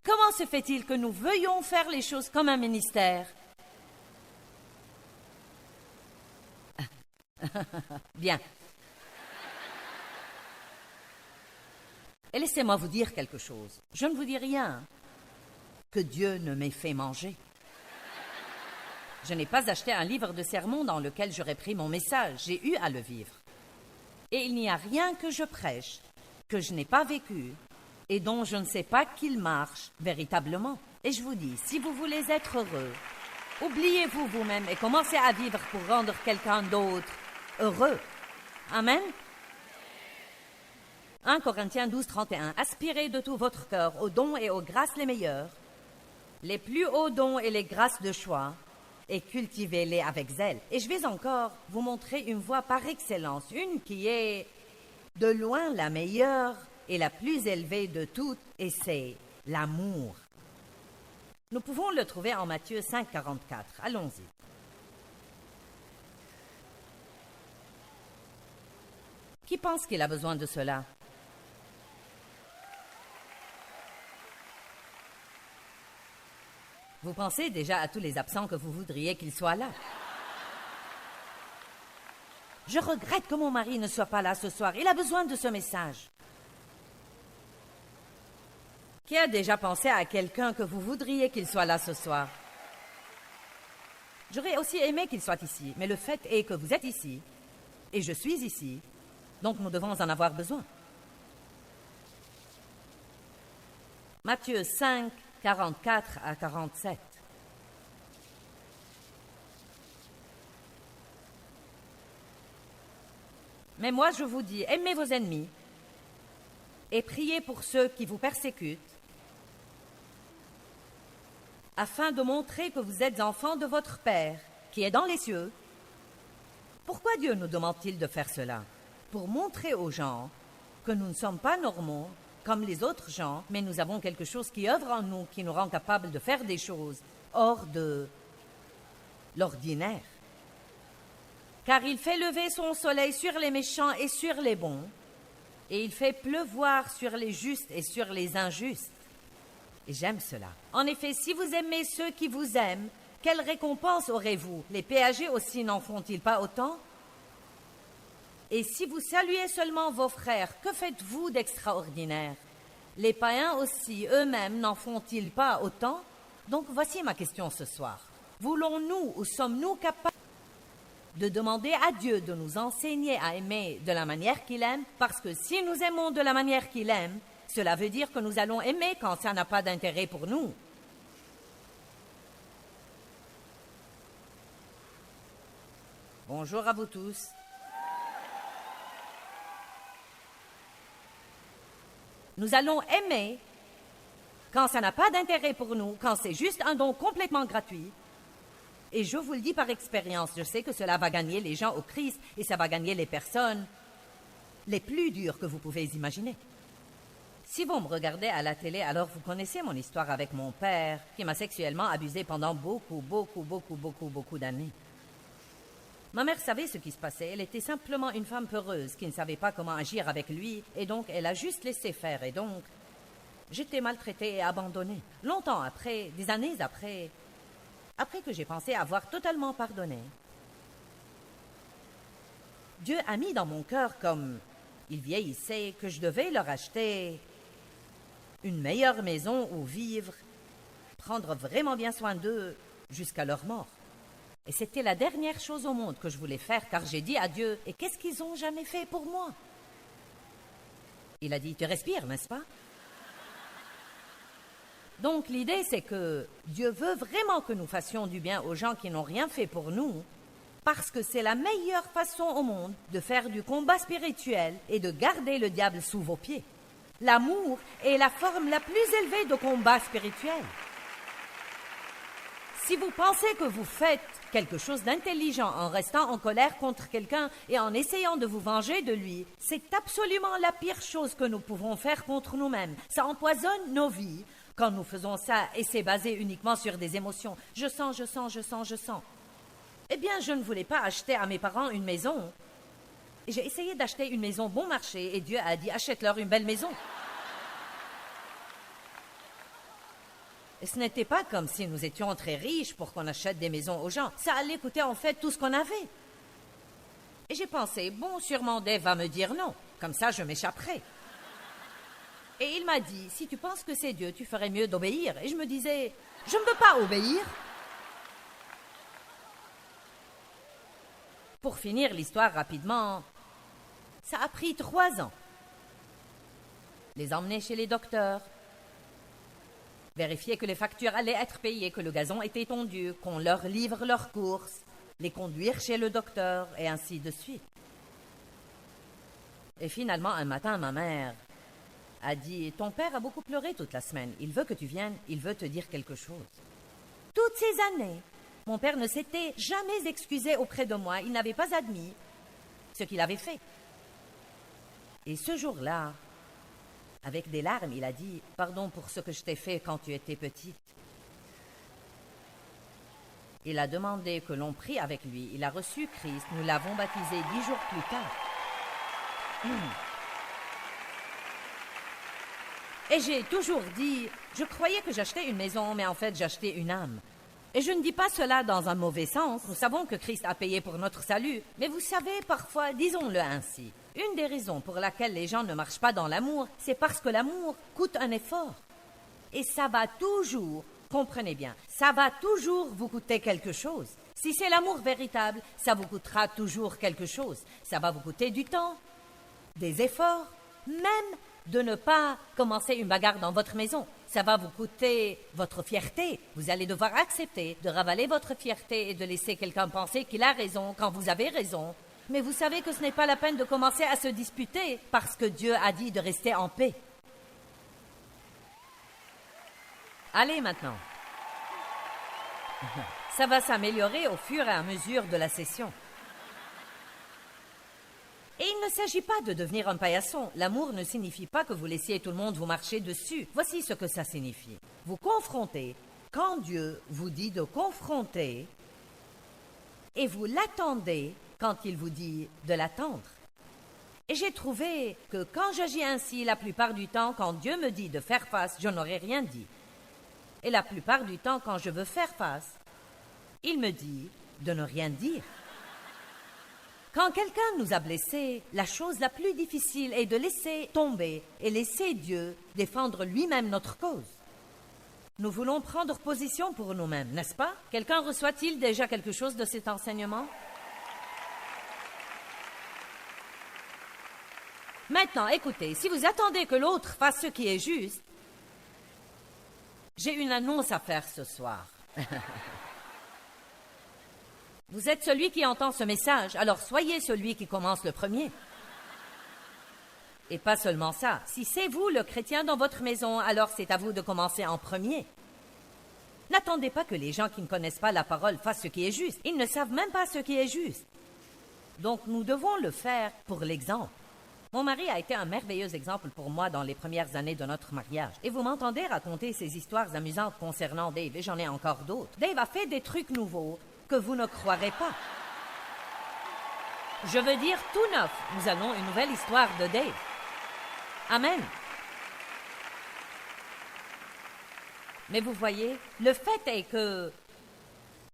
Comment se fait-il que nous veuillons faire les choses comme un ministère? Bien. Et laissez-moi vous dire quelque chose. Je ne vous dis rien que Dieu ne m'ait fait manger. Je n'ai pas acheté un livre de sermons dans lequel j'aurais pris mon message. J'ai eu à le vivre. Et il n'y a rien que je prêche, que je n'ai pas vécu, et dont je ne sais pas qu'il marche véritablement. Et je vous dis, si vous voulez être heureux, oubliez-vous vous-même et commencez à vivre pour rendre quelqu'un d'autre heureux. Amen. 1 Corinthiens 12, 31. Aspirez de tout votre cœur aux dons et aux grâces les meilleures, les plus hauts dons et les grâces de choix, et cultivez-les avec zèle. Et je vais encore vous montrer une voie par excellence, une qui est de loin la meilleure et la plus élevée de toutes, et c'est l'amour. Nous pouvons le trouver en Matthieu 5, 44. Allons-y. Qui pense qu'il a besoin de cela? Vous pensez déjà à tous les absents que vous voudriez qu'ils soient là. Je regrette que mon mari ne soit pas là ce soir. Il a besoin de ce message. Qui a déjà pensé à quelqu'un que vous voudriez qu'il soit là ce soir? J'aurais aussi aimé qu'il soit ici, mais le fait est que vous êtes ici, et je suis ici, donc nous devons en avoir besoin. Matthieu 5, 44 à 47. Mais moi je vous dis, aimez vos ennemis et priez pour ceux qui vous persécutent, afin de montrer que vous êtes enfants de votre Père, qui est dans les cieux. Pourquoi Dieu nous demande-t-il de faire cela? Pour montrer aux gens que nous ne sommes pas normaux, comme les autres gens, mais nous avons quelque chose qui œuvre en nous, qui nous rend capables de faire des choses hors de l'ordinaire. Car il fait lever son soleil sur les méchants et sur les bons, et il fait pleuvoir sur les justes et sur les injustes. Et j'aime cela. En effet, si vous aimez ceux qui vous aiment, quelle récompense aurez-vous? Les péagers aussi n'en font-ils pas autant? Et si vous saluez seulement vos frères, que faites-vous d'extraordinaire? Les païens aussi, eux-mêmes, n'en font-ils pas autant? Donc voici ma question ce soir. Voulons-nous ou sommes-nous capables de demander à Dieu de nous enseigner à aimer de la manière qu'il aime? Parce que si nous aimons de la manière qu'il aime, cela veut dire que nous allons aimer quand ça n'a pas d'intérêt pour nous. Bonjour à vous tous. Nous allons aimer quand ça n'a pas d'intérêt pour nous, quand c'est juste un don complètement gratuit. Et je vous le dis par expérience, je sais que cela va gagner les gens au Christ et ça va gagner les personnes les plus dures que vous pouvez imaginer. Si vous me regardez à la télé, alors vous connaissez mon histoire avec mon père qui m'a sexuellement abusée pendant beaucoup d'années. Ma mère savait ce qui se passait. Elle était simplement une femme peureuse qui ne savait pas comment agir avec lui et donc elle a juste laissé faire. Et donc, j'étais maltraitée et abandonnée. Longtemps après, des années après que j'ai pensé avoir totalement pardonné, Dieu a mis dans mon cœur, comme il vieillissait, que je devais leur acheter une meilleure maison où vivre, prendre vraiment bien soin d'eux jusqu'à leur mort. Et c'était la dernière chose au monde que je voulais faire, car j'ai dit à Dieu, et qu'est-ce qu'ils ont jamais fait pour moi? Il a dit, tu respires, n'est-ce pas? Donc l'idée, c'est que Dieu veut vraiment que nous fassions du bien aux gens qui n'ont rien fait pour nous, parce que c'est la meilleure façon au monde de faire du combat spirituel et de garder le diable sous vos pieds. L'amour est la forme la plus élevée de combat spirituel. Si vous pensez que vous faites quelque chose d'intelligent en restant en colère contre quelqu'un et en essayant de vous venger de lui, c'est absolument la pire chose que nous pouvons faire contre nous-mêmes. Ça empoisonne nos vies quand nous faisons ça et c'est basé uniquement sur des émotions. Je sens. Eh bien, je ne voulais pas acheter à mes parents une maison. J'ai essayé d'acheter une maison bon marché et Dieu a dit, achète-leur une belle maison. Et ce n'était pas comme si nous étions très riches pour qu'on achète des maisons aux gens. Ça allait coûter en fait tout ce qu'on avait. Et j'ai pensé, bon, sûrement Dave va me dire non. Comme ça, je m'échapperai. Et il m'a dit, si tu penses que c'est Dieu, tu ferais mieux d'obéir. Et je me disais, je ne veux pas obéir. Pour finir l'histoire rapidement, ça a pris 3 ans. Les emmener chez les docteurs, vérifier que les factures allaient être payées, que le gazon était tondu, qu'on leur livre leurs courses, les conduire chez le docteur, et ainsi de suite. Et finalement, un matin, ma mère a dit, ton père a beaucoup pleuré toute la semaine, il veut que tu viennes, il veut te dire quelque chose. Toutes ces années, Mon père ne s'était jamais excusé auprès de moi. Il n'avait pas admis ce qu'il avait fait. Et ce jour-là, avec des larmes, il a dit « Pardon pour ce que je t'ai fait quand tu étais petite. » Il a demandé que l'on prie avec lui. Il a reçu Christ. Nous l'avons baptisé 10 jours plus tard. Et j'ai toujours dit, je croyais que j'achetais une maison, mais en fait j'achetais une âme. Et je ne dis pas cela dans un mauvais sens. Nous savons que Christ a payé pour notre salut. Mais vous savez, parfois, disons-le ainsi, une des raisons pour laquelle les gens ne marchent pas dans l'amour, c'est parce que l'amour coûte un effort. Et ça va toujours, comprenez bien, ça va toujours vous coûter quelque chose. Si c'est l'amour véritable, ça vous coûtera toujours quelque chose. Ça va vous coûter du temps, des efforts, même de ne pas commencer une bagarre dans votre maison. Ça va vous coûter votre fierté. Vous allez devoir accepter de ravaler votre fierté et de laisser quelqu'un penser qu'il a raison quand vous avez raison. Mais vous savez que ce n'est pas la peine de commencer à se disputer parce que Dieu a dit de rester en paix. Allez maintenant. Ça va s'améliorer au fur et à mesure de la session. Et il ne s'agit pas de devenir un paillasson. L'amour ne signifie pas que vous laissiez tout le monde vous marcher dessus. Voici ce que ça signifie. Vous confrontez quand Dieu vous dit de confronter et vous l'attendez quand il vous dit de l'attendre. Et j'ai trouvé que quand j'agis ainsi, la plupart du temps, quand Dieu me dit de faire face, je n'aurai rien dit. Et la plupart du temps, quand je veux faire face, il me dit de ne rien dire. Quand quelqu'un nous a blessés, la chose la plus difficile est de laisser tomber et laisser Dieu défendre lui-même notre cause. Nous voulons prendre position pour nous-mêmes, n'est-ce pas? Quelqu'un reçoit-il déjà quelque chose de cet enseignement? Maintenant, écoutez, si vous attendez que l'autre fasse ce qui est juste, j'ai une annonce à faire ce soir. Vous êtes celui qui entend ce message, alors soyez celui qui commence le premier. Et pas seulement ça, si c'est vous le chrétien dans votre maison, alors c'est à vous de commencer en premier. N'attendez pas que les gens qui ne connaissent pas la parole fassent ce qui est juste. Ils ne savent même pas ce qui est juste. Donc nous devons le faire pour l'exemple. Mon mari a été un merveilleux exemple pour moi dans les premières années de notre mariage. Et vous m'entendez raconter ces histoires amusantes concernant Dave, et j'en ai encore d'autres. Dave a fait des trucs nouveaux que vous ne croirez pas. Je veux dire tout neuf. Nous avons une nouvelle histoire de Dave. Amen. Mais vous voyez, le fait est que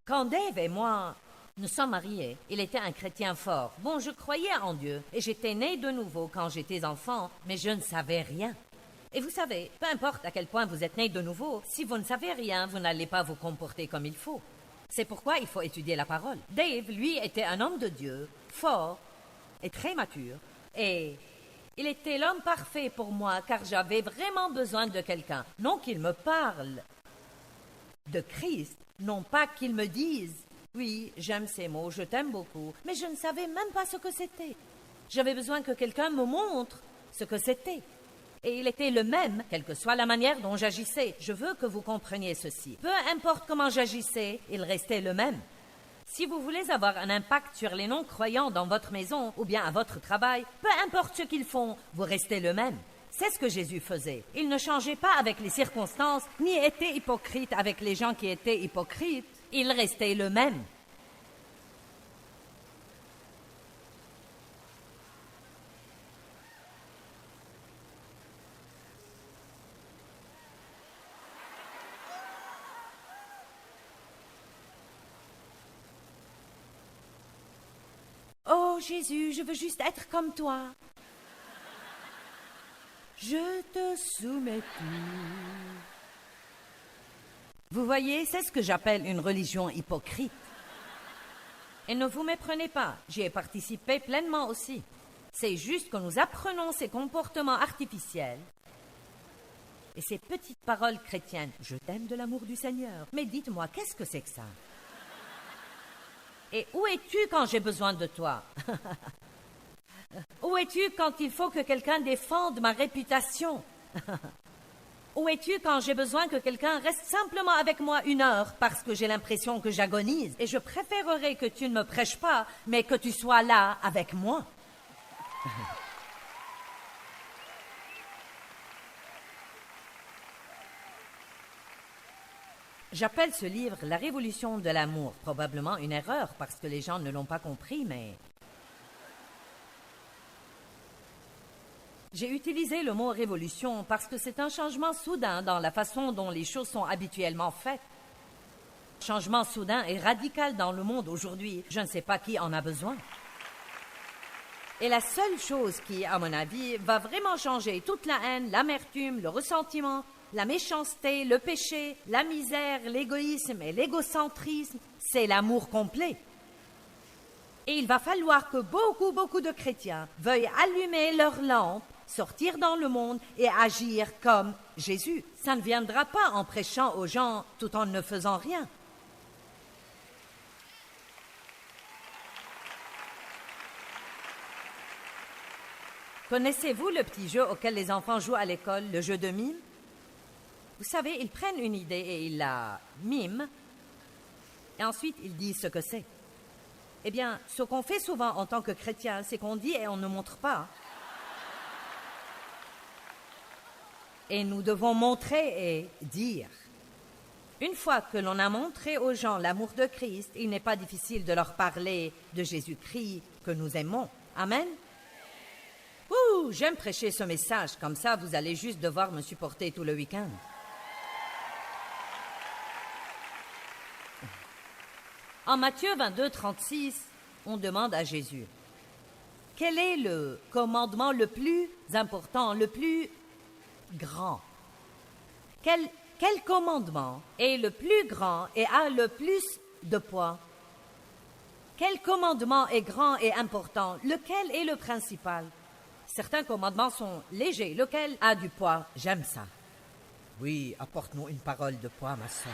quand Dave et moi nous sommes mariés, il était un chrétien fort. Bon, je croyais en Dieu et j'étais né de nouveau quand j'étais enfant, mais je ne savais rien. Et vous savez, peu importe à quel point vous êtes né de nouveau, si vous ne savez rien, vous n'allez pas vous comporter comme il faut. C'est pourquoi il faut étudier la parole. Dave, lui, était un homme de Dieu, fort et très mature. Et il était l'homme parfait pour moi, car j'avais vraiment besoin de quelqu'un. Non qu'il me parle de Christ, non pas qu'il me dise « Oui, j'aime ces mots, je t'aime beaucoup », mais je ne savais même pas ce que c'était. J'avais besoin que quelqu'un me montre ce que c'était. Et il était le même, quelle que soit la manière dont j'agissais. Je veux que vous compreniez ceci. Peu importe comment j'agissais, il restait le même. Si vous voulez avoir un impact sur les non-croyants dans votre maison ou bien à votre travail, peu importe ce qu'ils font, vous restez le même. C'est ce que Jésus faisait. Il ne changeait pas avec les circonstances, ni était hypocrite avec les gens qui étaient hypocrites. Il restait le même. Oh Jésus, je veux juste être comme toi. Je te soumets tout. Vous voyez, c'est ce que j'appelle une religion hypocrite. Et ne vous méprenez pas, j'y ai participé pleinement aussi. C'est juste que nous apprenons ces comportements artificiels et ces petites paroles chrétiennes. Je t'aime de l'amour du Seigneur. Mais dites-moi, qu'est-ce que c'est que ça? Et où es-tu quand j'ai besoin de toi? Où es-tu quand il faut que quelqu'un défende ma réputation? Où es-tu quand j'ai besoin que quelqu'un reste simplement avec moi 1 heure parce que j'ai l'impression que j'agonise? Et je préférerais que tu ne me prêches pas, mais que tu sois là avec moi. J'appelle ce livre « La révolution de l'amour ». Probablement une erreur parce que les gens ne l'ont pas compris, mais... J'ai utilisé le mot « révolution » parce que c'est un changement soudain dans la façon dont les choses sont habituellement faites. Changement soudain et radical dans le monde aujourd'hui. Je ne sais pas qui en a besoin. Et la seule chose qui, à mon avis, va vraiment changer toute la haine, l'amertume, le ressentiment, la méchanceté, le péché, la misère, l'égoïsme et l'égocentrisme, c'est l'amour complet. Et il va falloir que beaucoup de chrétiens veuillent allumer leur lampe, sortir dans le monde et agir comme Jésus. Ça ne viendra pas en prêchant aux gens tout en ne faisant rien. Connaissez-vous le petit jeu auquel les enfants jouent à l'école, le jeu de mime? Vous savez, ils prennent une idée et ils la miment, et ensuite ils disent ce que c'est. Eh bien, ce qu'on fait souvent en tant que chrétien, c'est qu'on dit et on ne montre pas. Et nous devons montrer et dire. Une fois que l'on a montré aux gens l'amour de Christ, il n'est pas difficile de leur parler de Jésus-Christ que nous aimons. Amen. Ouh, j'aime prêcher ce message, comme ça vous allez juste devoir me supporter tout le week-end. En Matthieu 22, 36, on demande à Jésus, quel est le commandement le plus important, le plus grand? Quel commandement est le plus grand et a le plus de poids? Quel commandement est grand et important? Lequel est le principal? Certains commandements sont légers. Lequel a du poids? J'aime ça. Oui, apporte-nous une parole de poids, ma sœur.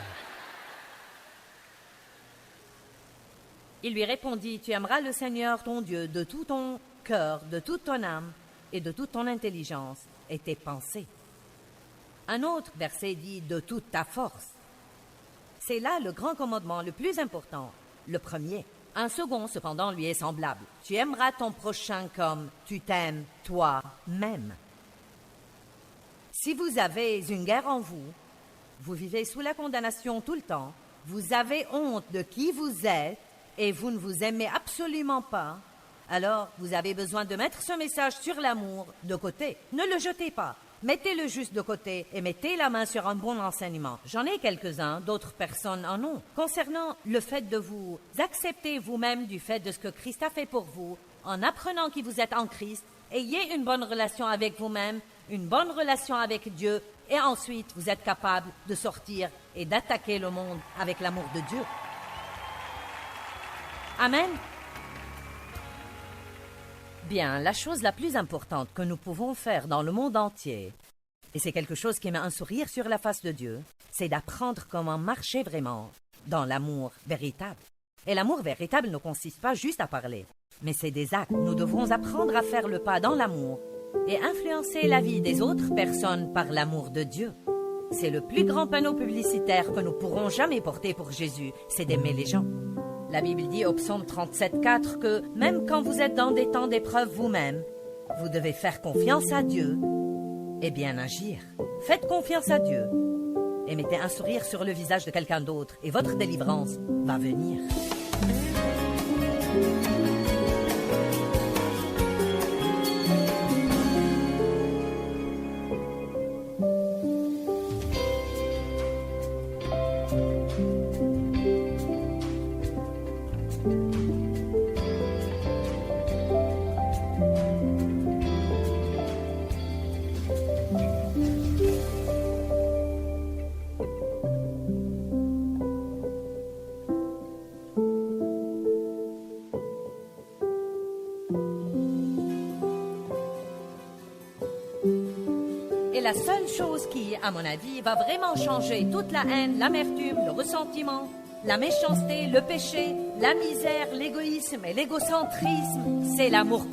Il lui répondit, tu aimeras le Seigneur ton Dieu de tout ton cœur, de toute ton âme et de toute ton intelligence et tes pensées. Un autre verset dit, de toute ta force. C'est là le grand commandement le plus important, le premier. Un second, cependant, lui est semblable. Tu aimeras ton prochain comme tu t'aimes toi-même. Si vous avez une guerre en vous, vous vivez sous la condamnation tout le temps, vous avez honte de qui vous êtes et vous ne vous aimez absolument pas, alors vous avez besoin de mettre ce message sur l'amour de côté. Ne le jetez pas. Mettez-le juste de côté et mettez la main sur un bon enseignement. J'en ai quelques-uns, d'autres personnes en ont. Concernant le fait de vous accepter vous-même du fait de ce que Christ a fait pour vous, en apprenant qui vous êtes en Christ, ayez une bonne relation avec vous-même, une bonne relation avec Dieu, et ensuite vous êtes capable de sortir et d'attaquer le monde avec l'amour de Dieu. Amen. Bien, la chose la plus importante que nous pouvons faire dans le monde entier, et c'est quelque chose qui met un sourire sur la face de Dieu, c'est d'apprendre comment marcher vraiment dans l'amour véritable. Et l'amour véritable ne consiste pas juste à parler, mais c'est des actes. Nous devons apprendre à faire le pas dans l'amour et influencer la vie des autres personnes par l'amour de Dieu. C'est le plus grand panneau publicitaire que nous pourrons jamais porter pour Jésus, c'est d'aimer les gens. La Bible dit au psaume 37,4 que même quand vous êtes dans des temps d'épreuve vous-même, vous devez faire confiance à Dieu et bien agir. Faites confiance à Dieu et mettez un sourire sur le visage de quelqu'un d'autre et votre délivrance va venir. Et la seule chose qui, à mon avis, va vraiment changer toute la haine, l'amertume, le ressentiment, la méchanceté, le péché, la misère, l'égoïsme et l'égocentrisme, c'est l'amour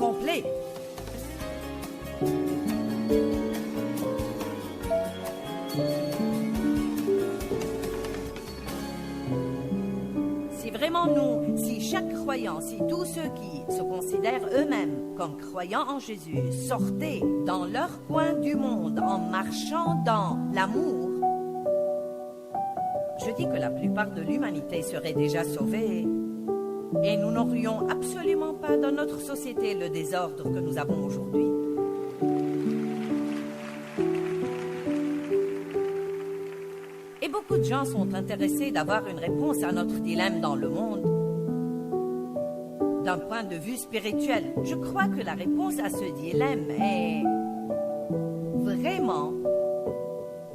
Imaginons-nous si chaque croyant, si tous ceux qui se considèrent eux-mêmes comme croyants en Jésus sortaient dans leur coin du monde en marchant dans l'amour. Je dis que la plupart de l'humanité serait déjà sauvée et nous n'aurions absolument pas dans notre société le désordre que nous avons aujourd'hui. Et beaucoup de gens sont intéressés d'avoir une réponse à notre dilemme dans le monde. D'un point de vue spirituel, je crois que la réponse à ce dilemme est vraiment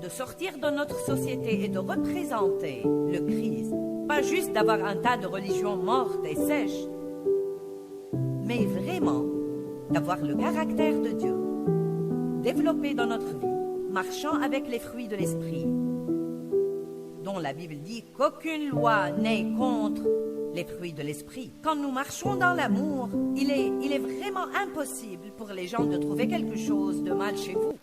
de sortir de notre société et de représenter le Christ. Pas juste d'avoir un tas de religions mortes et sèches, mais vraiment d'avoir le caractère de Dieu, développé dans notre vie, marchant avec les fruits de l'esprit, dont la Bible dit qu'aucune loi n'est contre les fruits de l'esprit. Quand nous marchons dans l'amour, il est vraiment impossible pour les gens de trouver quelque chose de mal chez vous.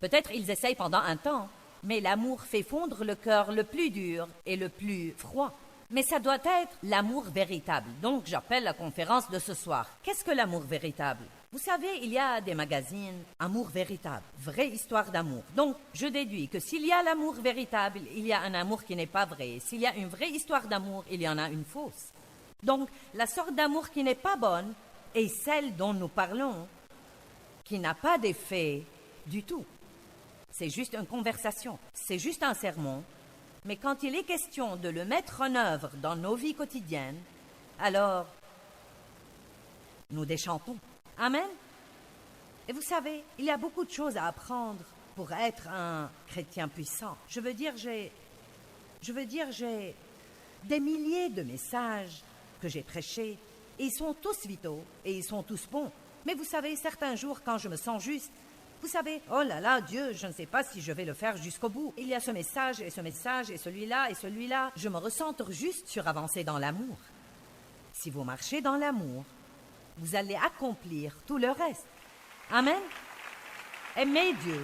Peut-être ils essayent pendant un temps, mais l'amour fait fondre le cœur le plus dur et le plus froid. Mais ça doit être l'amour véritable. Donc j'appelle la conférence de ce soir. Qu'est-ce que l'amour véritable? Vous savez, il y a des magazines Amour véritable, vraie histoire d'amour. Donc je déduis que s'il y a l'amour véritable, il y a un amour qui n'est pas vrai. S'il y a une vraie histoire d'amour, il y en a une fausse. Donc la sorte d'amour qui n'est pas bonne est celle dont nous parlons, qui n'a pas d'effet du tout. C'est juste une conversation, c'est juste un sermon. Mais quand il est question de le mettre en œuvre dans nos vies quotidiennes, alors nous déchantons. Amen. Et vous savez, il y a beaucoup de choses à apprendre pour être un chrétien puissant. Je veux dire, j'ai des milliers de messages que j'ai prêchés, et ils sont tous vitaux, et ils sont tous bons. Mais vous savez, certains jours, quand je me sens juste, vous savez, oh là là, Dieu, je ne sais pas si je vais le faire jusqu'au bout. Il y a ce message, et celui-là, et celui-là. Je me ressens juste sur avancer dans l'amour. Si vous marchez dans l'amour, vous allez accomplir tout le reste. Amen. Aimez Dieu.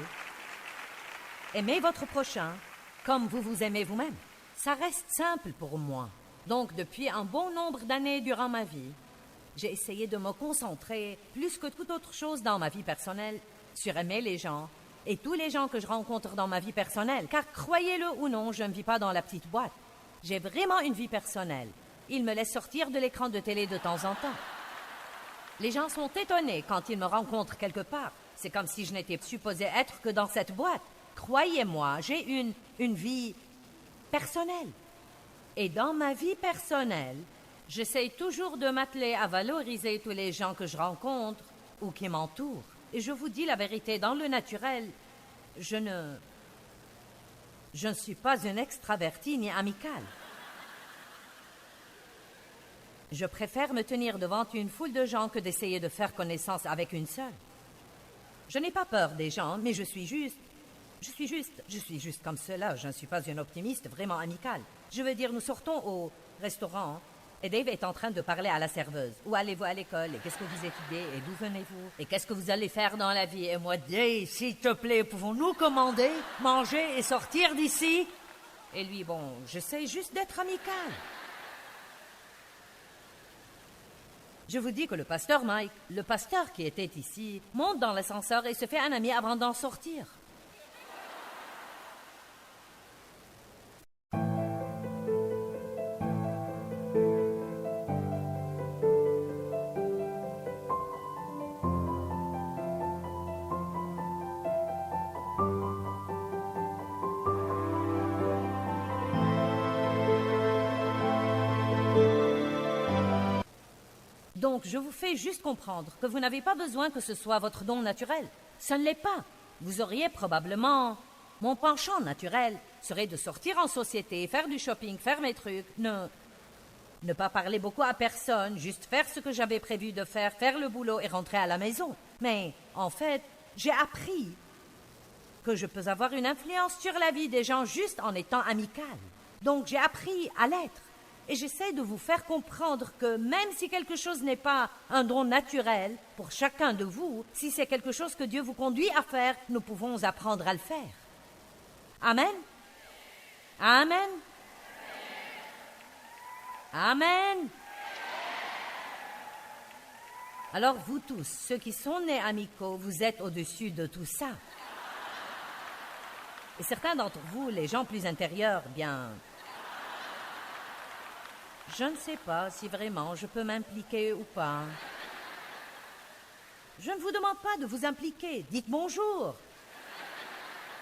Aimez votre prochain comme vous vous aimez vous-même. Ça reste simple pour moi. Donc, depuis un bon nombre d'années durant ma vie, j'ai essayé de me concentrer plus que toute autre chose dans ma vie personnelle sur aimer les gens et tous les gens que je rencontre dans ma vie personnelle. Car croyez-le ou non, je ne vis pas dans la petite boîte. J'ai vraiment une vie personnelle. Ils me laissent sortir de l'écran de télé de temps en temps. Les gens sont étonnés quand ils me rencontrent quelque part. C'est comme si je n'étais supposée être que dans cette boîte. Croyez-moi, j'ai une vie personnelle. Et dans ma vie personnelle, j'essaie toujours de m'atteler à valoriser tous les gens que je rencontre ou qui m'entourent. Et je vous dis la vérité, dans le naturel, je ne suis pas une extravertie ni amicale. Je préfère me tenir devant une foule de gens que d'essayer de faire connaissance avec une seule. Je n'ai pas peur des gens, mais je suis juste comme cela. Je ne suis pas une optimiste vraiment amicale. Je veux dire, nous sortons au restaurant et Dave est en train de parler à la serveuse. Où allez-vous à l'école? Et qu'est-ce que vous étudiez? Et d'où venez-vous? Et qu'est-ce que vous allez faire dans la vie? Et moi, Dave, s'il te plaît, pouvons-nous commander, manger et sortir d'ici? Et lui, bon, j'essaie juste d'être amical. Je vous dis que le pasteur Mike, le pasteur qui était ici, monte dans l'ascenseur et se fait un ami avant d'en sortir. Donc, je vous fais juste comprendre que vous n'avez pas besoin que ce soit votre don naturel. Ce ne l'est pas. Vous auriez probablement... Mon penchant naturel serait de sortir en société, faire du shopping, faire mes trucs, ne pas parler beaucoup à personne, juste faire ce que j'avais prévu de faire, faire le boulot et rentrer à la maison. Mais, en fait, j'ai appris que je peux avoir une influence sur la vie des gens juste en étant amicale. Donc, j'ai appris à l'être. Et j'essaie de vous faire comprendre que même si quelque chose n'est pas un don naturel pour chacun de vous, si c'est quelque chose que Dieu vous conduit à faire, nous pouvons apprendre à le faire. Amen. Amen. Amen. Alors vous tous, ceux qui sont nés amicaux, vous êtes au-dessus de tout ça. Et certains d'entre vous, les gens plus intérieurs, bien... Je ne sais pas si vraiment je peux m'impliquer ou pas. Je ne vous demande pas de vous impliquer. Dites bonjour.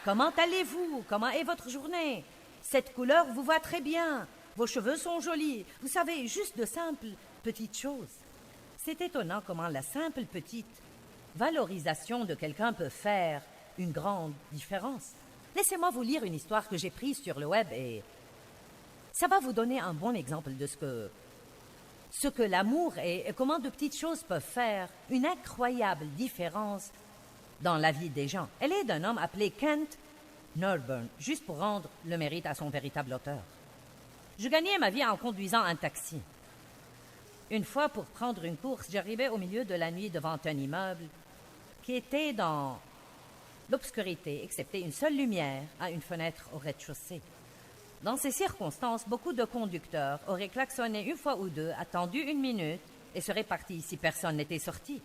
Comment allez-vous? Comment est votre journée? Cette couleur vous va très bien. Vos cheveux sont jolis. Vous savez, juste de simples petites choses. C'est étonnant comment la simple petite valorisation de quelqu'un peut faire une grande différence. Laissez-moi vous lire une histoire que j'ai prise sur le web et ça va vous donner un bon exemple de ce que l'amour est et comment de petites choses peuvent faire une incroyable différence dans la vie des gens. Elle est d'un homme appelé Kent Norburn, juste pour rendre le mérite à son véritable auteur. Je gagnais ma vie en conduisant un taxi. Une fois, pour prendre une course, j'arrivais au milieu de la nuit devant un immeuble qui était dans l'obscurité, excepté une seule lumière à une fenêtre au rez-de-chaussée. Dans ces circonstances, beaucoup de conducteurs auraient klaxonné une fois ou deux, attendu 1 minute et seraient partis si personne n'était sorti.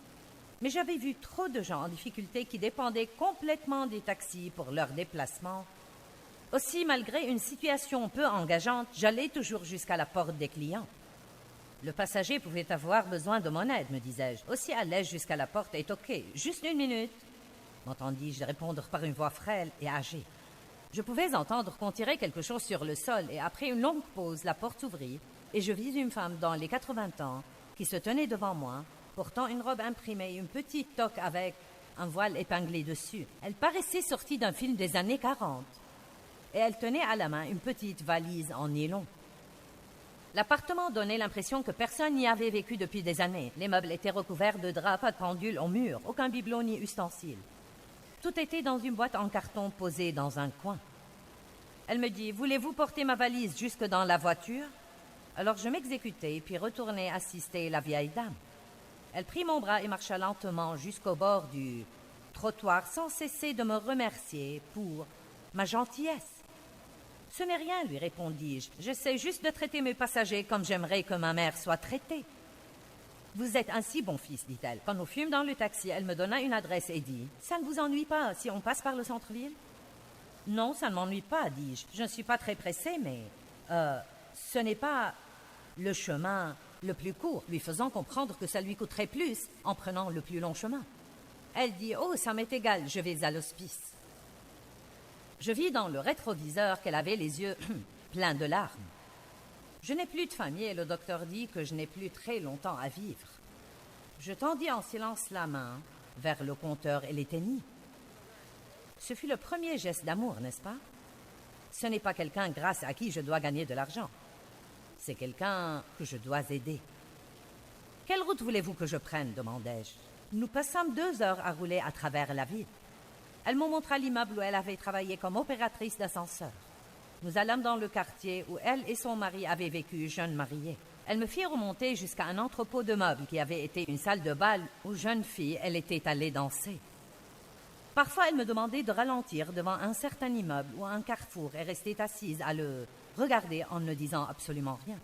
Mais j'avais vu trop de gens en difficulté qui dépendaient complètement des taxis pour leur déplacement. Aussi, malgré une situation peu engageante, j'allais toujours jusqu'à la porte des clients. Le passager pouvait avoir besoin de mon aide, me disais-je. Aussi à l'aise jusqu'à la porte est OK. Juste 1 minute, m'entendis-je répondre par une voix frêle et âgée. Je pouvais entendre qu'on tirait quelque chose sur le sol et après une longue pause, la porte s'ouvrit et je vis une femme dans les 80 ans qui se tenait devant moi, portant une robe imprimée et une petite toque avec un voile épinglé dessus. Elle paraissait sortie d'un film des années 40 et elle tenait à la main une petite valise en nylon. L'appartement donnait l'impression que personne n'y avait vécu depuis des années. Les meubles étaient recouverts de draps, pas de pendule au mur, aucun bibelot ni ustensile. Tout était dans une boîte en carton posée dans un coin. Elle me dit « Voulez-vous porter ma valise jusque dans la voiture ?» Alors je m'exécutai, puis retournai assister la vieille dame. Elle prit mon bras et marcha lentement jusqu'au bord du trottoir sans cesser de me remercier pour ma gentillesse. « Ce n'est rien, lui répondis-je. J'essaie juste de traiter mes passagers comme j'aimerais que ma mère soit traitée. » « Vous êtes un si bon fils, dit-elle. Quand nous fûmes dans le taxi, elle me donna une adresse et dit « Ça ne vous ennuie pas si on passe par le centre-ville ?»« Non, ça ne m'ennuie pas, dis-je. Je ne suis pas très pressée, mais... ce n'est pas le chemin le plus court, lui faisant comprendre que ça lui coûterait plus en prenant le plus long chemin. Elle dit « Oh, ça m'est égal, je vais à l'hospice. » Je vis dans le rétroviseur qu'elle avait les yeux pleins de larmes. Je n'ai plus de famille et le docteur dit que je n'ai plus très longtemps à vivre. Je tendis en silence la main vers le compteur et l'éteignit. Ce fut le premier geste d'amour, n'est-ce pas? Ce n'est pas quelqu'un grâce à qui je dois gagner de l'argent. C'est quelqu'un que je dois aider. « Quelle route voulez-vous que je prenne ?» demandai-je. Nous passâmes 2 heures à rouler à travers la ville. Elle me montra l'immeuble où elle avait travaillé comme opératrice d'ascenseur. Nous allâmes dans le quartier où elle et son mari avaient vécu jeunes mariés. Elle me fit remonter jusqu'à un entrepôt de meubles qui avait été une salle de bal où, jeune fille, elle était allée danser. Parfois, elle me demandait de ralentir devant un certain immeuble ou un carrefour et restait assise à le regarder en ne disant absolument rien.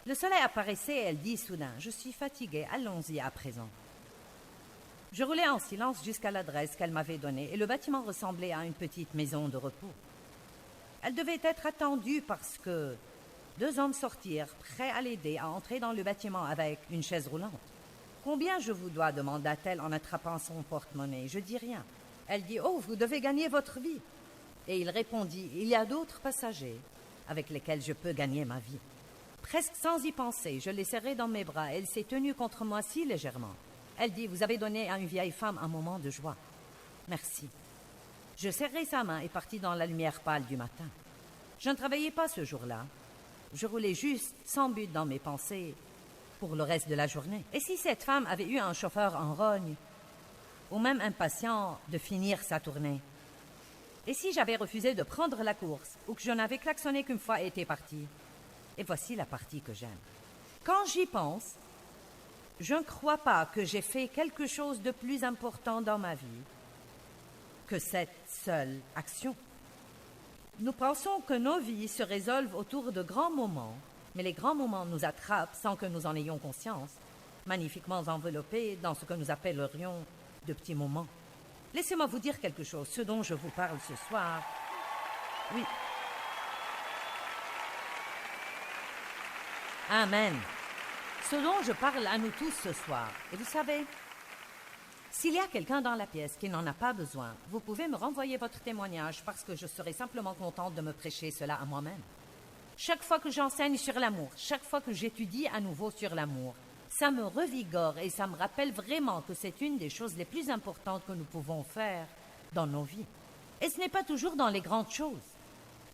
Le soleil apparaissait et elle dit soudain « Je suis fatiguée, allons-y à présent. » Je roulais en silence jusqu'à l'adresse qu'elle m'avait donnée et le bâtiment ressemblait à une petite maison de repos. Elle devait être attendue parce que 2 hommes sortirent, prêts à l'aider à entrer dans le bâtiment avec une chaise roulante. « Combien je vous dois ?» demanda-t-elle en attrapant son porte-monnaie. Je dis rien. Elle dit « Oh, vous devez gagner votre vie. » Et il répondit « Il y a d'autres passagers avec lesquels je peux gagner ma vie. » Presque sans y penser, je l'ai serrée dans mes bras. Elle s'est tenue contre moi si légèrement. Elle dit « Vous avez donné à une vieille femme un moment de joie. Merci. » Je serrai sa main et partis dans la lumière pâle du matin. Je ne travaillais pas ce jour-là. Je roulais juste, sans but dans mes pensées, pour le reste de la journée. Et si cette femme avait eu un chauffeur en rogne, ou même impatient de finir sa tournée? Et si j'avais refusé de prendre la course, ou que je n'avais klaxonné qu'une fois et était parti? Et voici la partie que j'aime. Quand j'y pense, je ne crois pas que j'ai fait quelque chose de plus important dans ma vie que cette seule action. Nous pensons que nos vies se résolvent autour de grands moments, Mais les grands moments nous attrapent sans que nous en ayons conscience, magnifiquement enveloppés dans ce que nous appellerions de petits moments. Laissez-moi vous dire quelque chose, ce dont je vous parle ce soir. Oui. Amen. Ce dont je parle à nous tous ce soir. Et vous savez, s'il y a quelqu'un dans la pièce qui n'en a pas besoin, vous pouvez me renvoyer votre témoignage parce que je serai simplement contente de me prêcher cela à moi-même. Chaque fois que j'enseigne sur l'amour, chaque fois que j'étudie à nouveau sur l'amour, ça me revigore et ça me rappelle vraiment que c'est une des choses les plus importantes que nous pouvons faire dans nos vies. Et ce n'est pas toujours dans les grandes choses.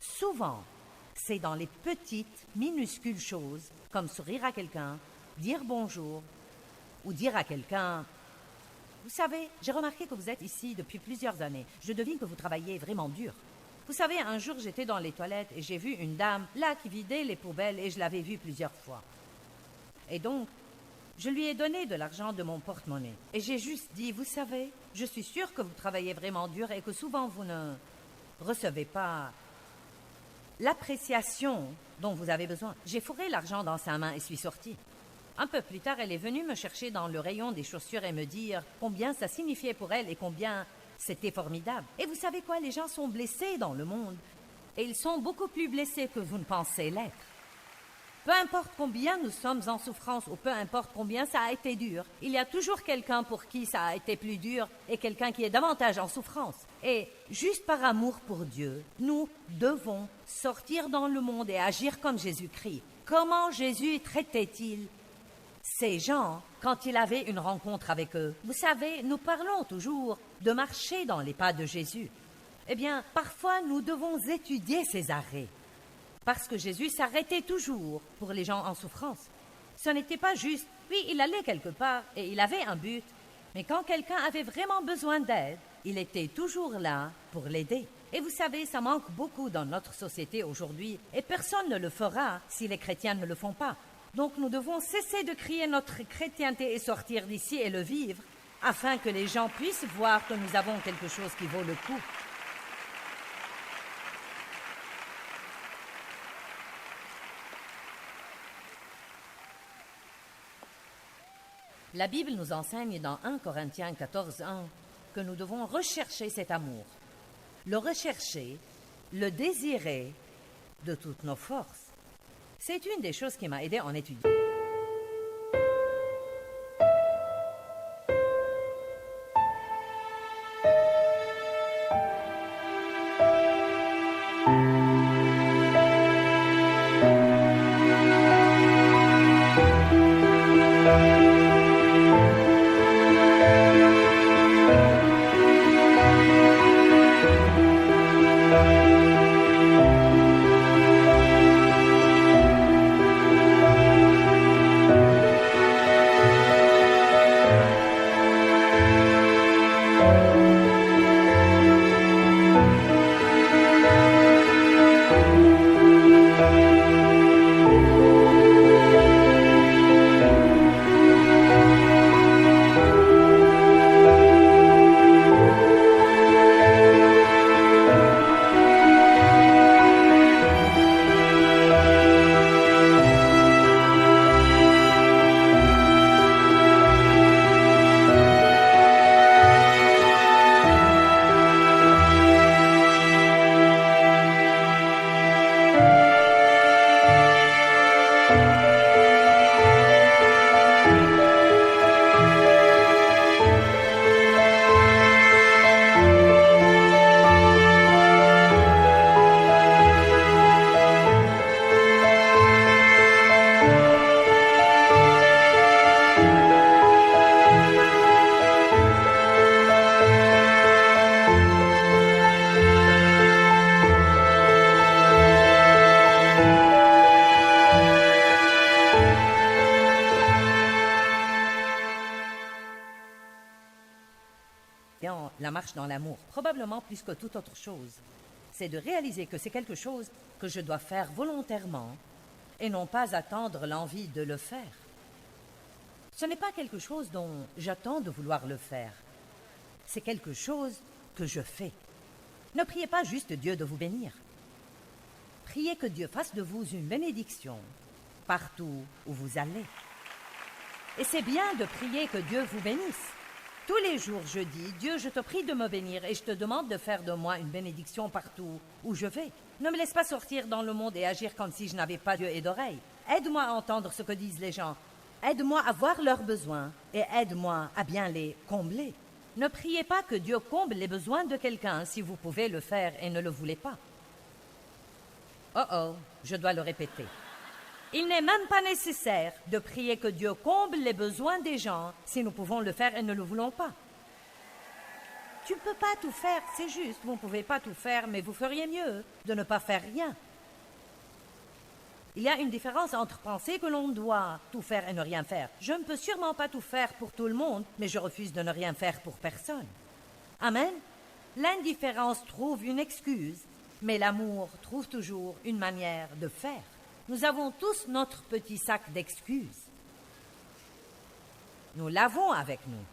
Souvent, c'est dans les petites, minuscules choses, comme sourire à quelqu'un, dire bonjour, ou dire à quelqu'un « Vous savez, j'ai remarqué que vous êtes ici depuis plusieurs années. Je devine que vous travaillez vraiment dur. » Vous savez, un jour, j'étais dans les toilettes et j'ai vu une dame là qui vidait les poubelles et je l'avais vue plusieurs fois. Et donc, je lui ai donné de l'argent de mon porte-monnaie. Et j'ai juste dit, vous savez, je suis sûre que vous travaillez vraiment dur et que souvent vous ne recevez pas l'appréciation dont vous avez besoin. J'ai fourré l'argent dans sa main et suis sortie. Un peu plus tard, elle est venue me chercher dans le rayon des chaussures et me dire combien ça signifiait pour elle et combien c'était formidable. Et vous savez quoi, les gens sont blessés dans le monde. Et ils sont beaucoup plus blessés que vous ne pensez l'être. Peu importe combien nous sommes en souffrance ou peu importe combien ça a été dur, il y a toujours quelqu'un pour qui ça a été plus dur et quelqu'un qui est davantage en souffrance. Et juste par amour pour Dieu, nous devons sortir dans le monde et agir comme Jésus-Christ. Comment Jésus traitait-il ces gens quand il avait une rencontre avec eux? Vous savez, nous parlons toujours de marcher dans les pas de Jésus. Eh bien, parfois nous devons étudier ces arrêts. Parce que Jésus s'arrêtait toujours pour les gens en souffrance. Ce n'était pas juste, oui, il allait quelque part et il avait un but, mais quand quelqu'un avait vraiment besoin d'aide, il était toujours là pour l'aider. Et vous savez, ça manque beaucoup dans notre société aujourd'hui et personne ne le fera si les chrétiens ne le font pas. Donc nous devons cesser de crier notre chrétienté et sortir d'ici et le vivre afin que les gens puissent voir que nous avons quelque chose qui vaut le coup. La Bible nous enseigne dans 1 Corinthiens 14:1 que nous devons rechercher cet amour, le rechercher, le désirer de toutes nos forces. C'est une des choses qui m'a aidé en étudiant. La marche dans l'amour, probablement plus que toute autre chose, c'est de réaliser que c'est quelque chose que je dois faire volontairement et non pas attendre l'envie de le faire. Ce n'est pas quelque chose dont j'attends de vouloir le faire. C'est quelque chose que je fais. Ne priez pas juste Dieu de vous bénir. Priez que Dieu fasse de vous une bénédiction partout où vous allez. Et c'est bien de prier que Dieu vous bénisse. Tous les jours, je dis, Dieu, je te prie de me bénir et je te demande de faire de moi une bénédiction partout où je vais. Ne me laisse pas sortir dans le monde et agir comme si je n'avais pas d'yeux et d'oreilles. Aide-moi à entendre ce que disent les gens. Aide-moi à voir leurs besoins et aide-moi à bien les combler. Ne priez pas que Dieu comble les besoins de quelqu'un si vous pouvez le faire et ne le voulez pas. Oh, je dois le répéter. Il n'est même pas nécessaire de prier que Dieu comble les besoins des gens si nous pouvons le faire et ne le voulons pas. Tu ne peux pas tout faire, c'est juste. Vous ne pouvez pas tout faire, mais vous feriez mieux de ne pas faire rien. Il y a une différence entre penser que l'on doit tout faire et ne rien faire. Je ne peux sûrement pas tout faire pour tout le monde, mais je refuse de ne rien faire pour personne. Amen. L'indifférence trouve une excuse, mais l'amour trouve toujours une manière de faire. Nous avons tous notre petit sac d'excuses. Nous l'avons avec nous.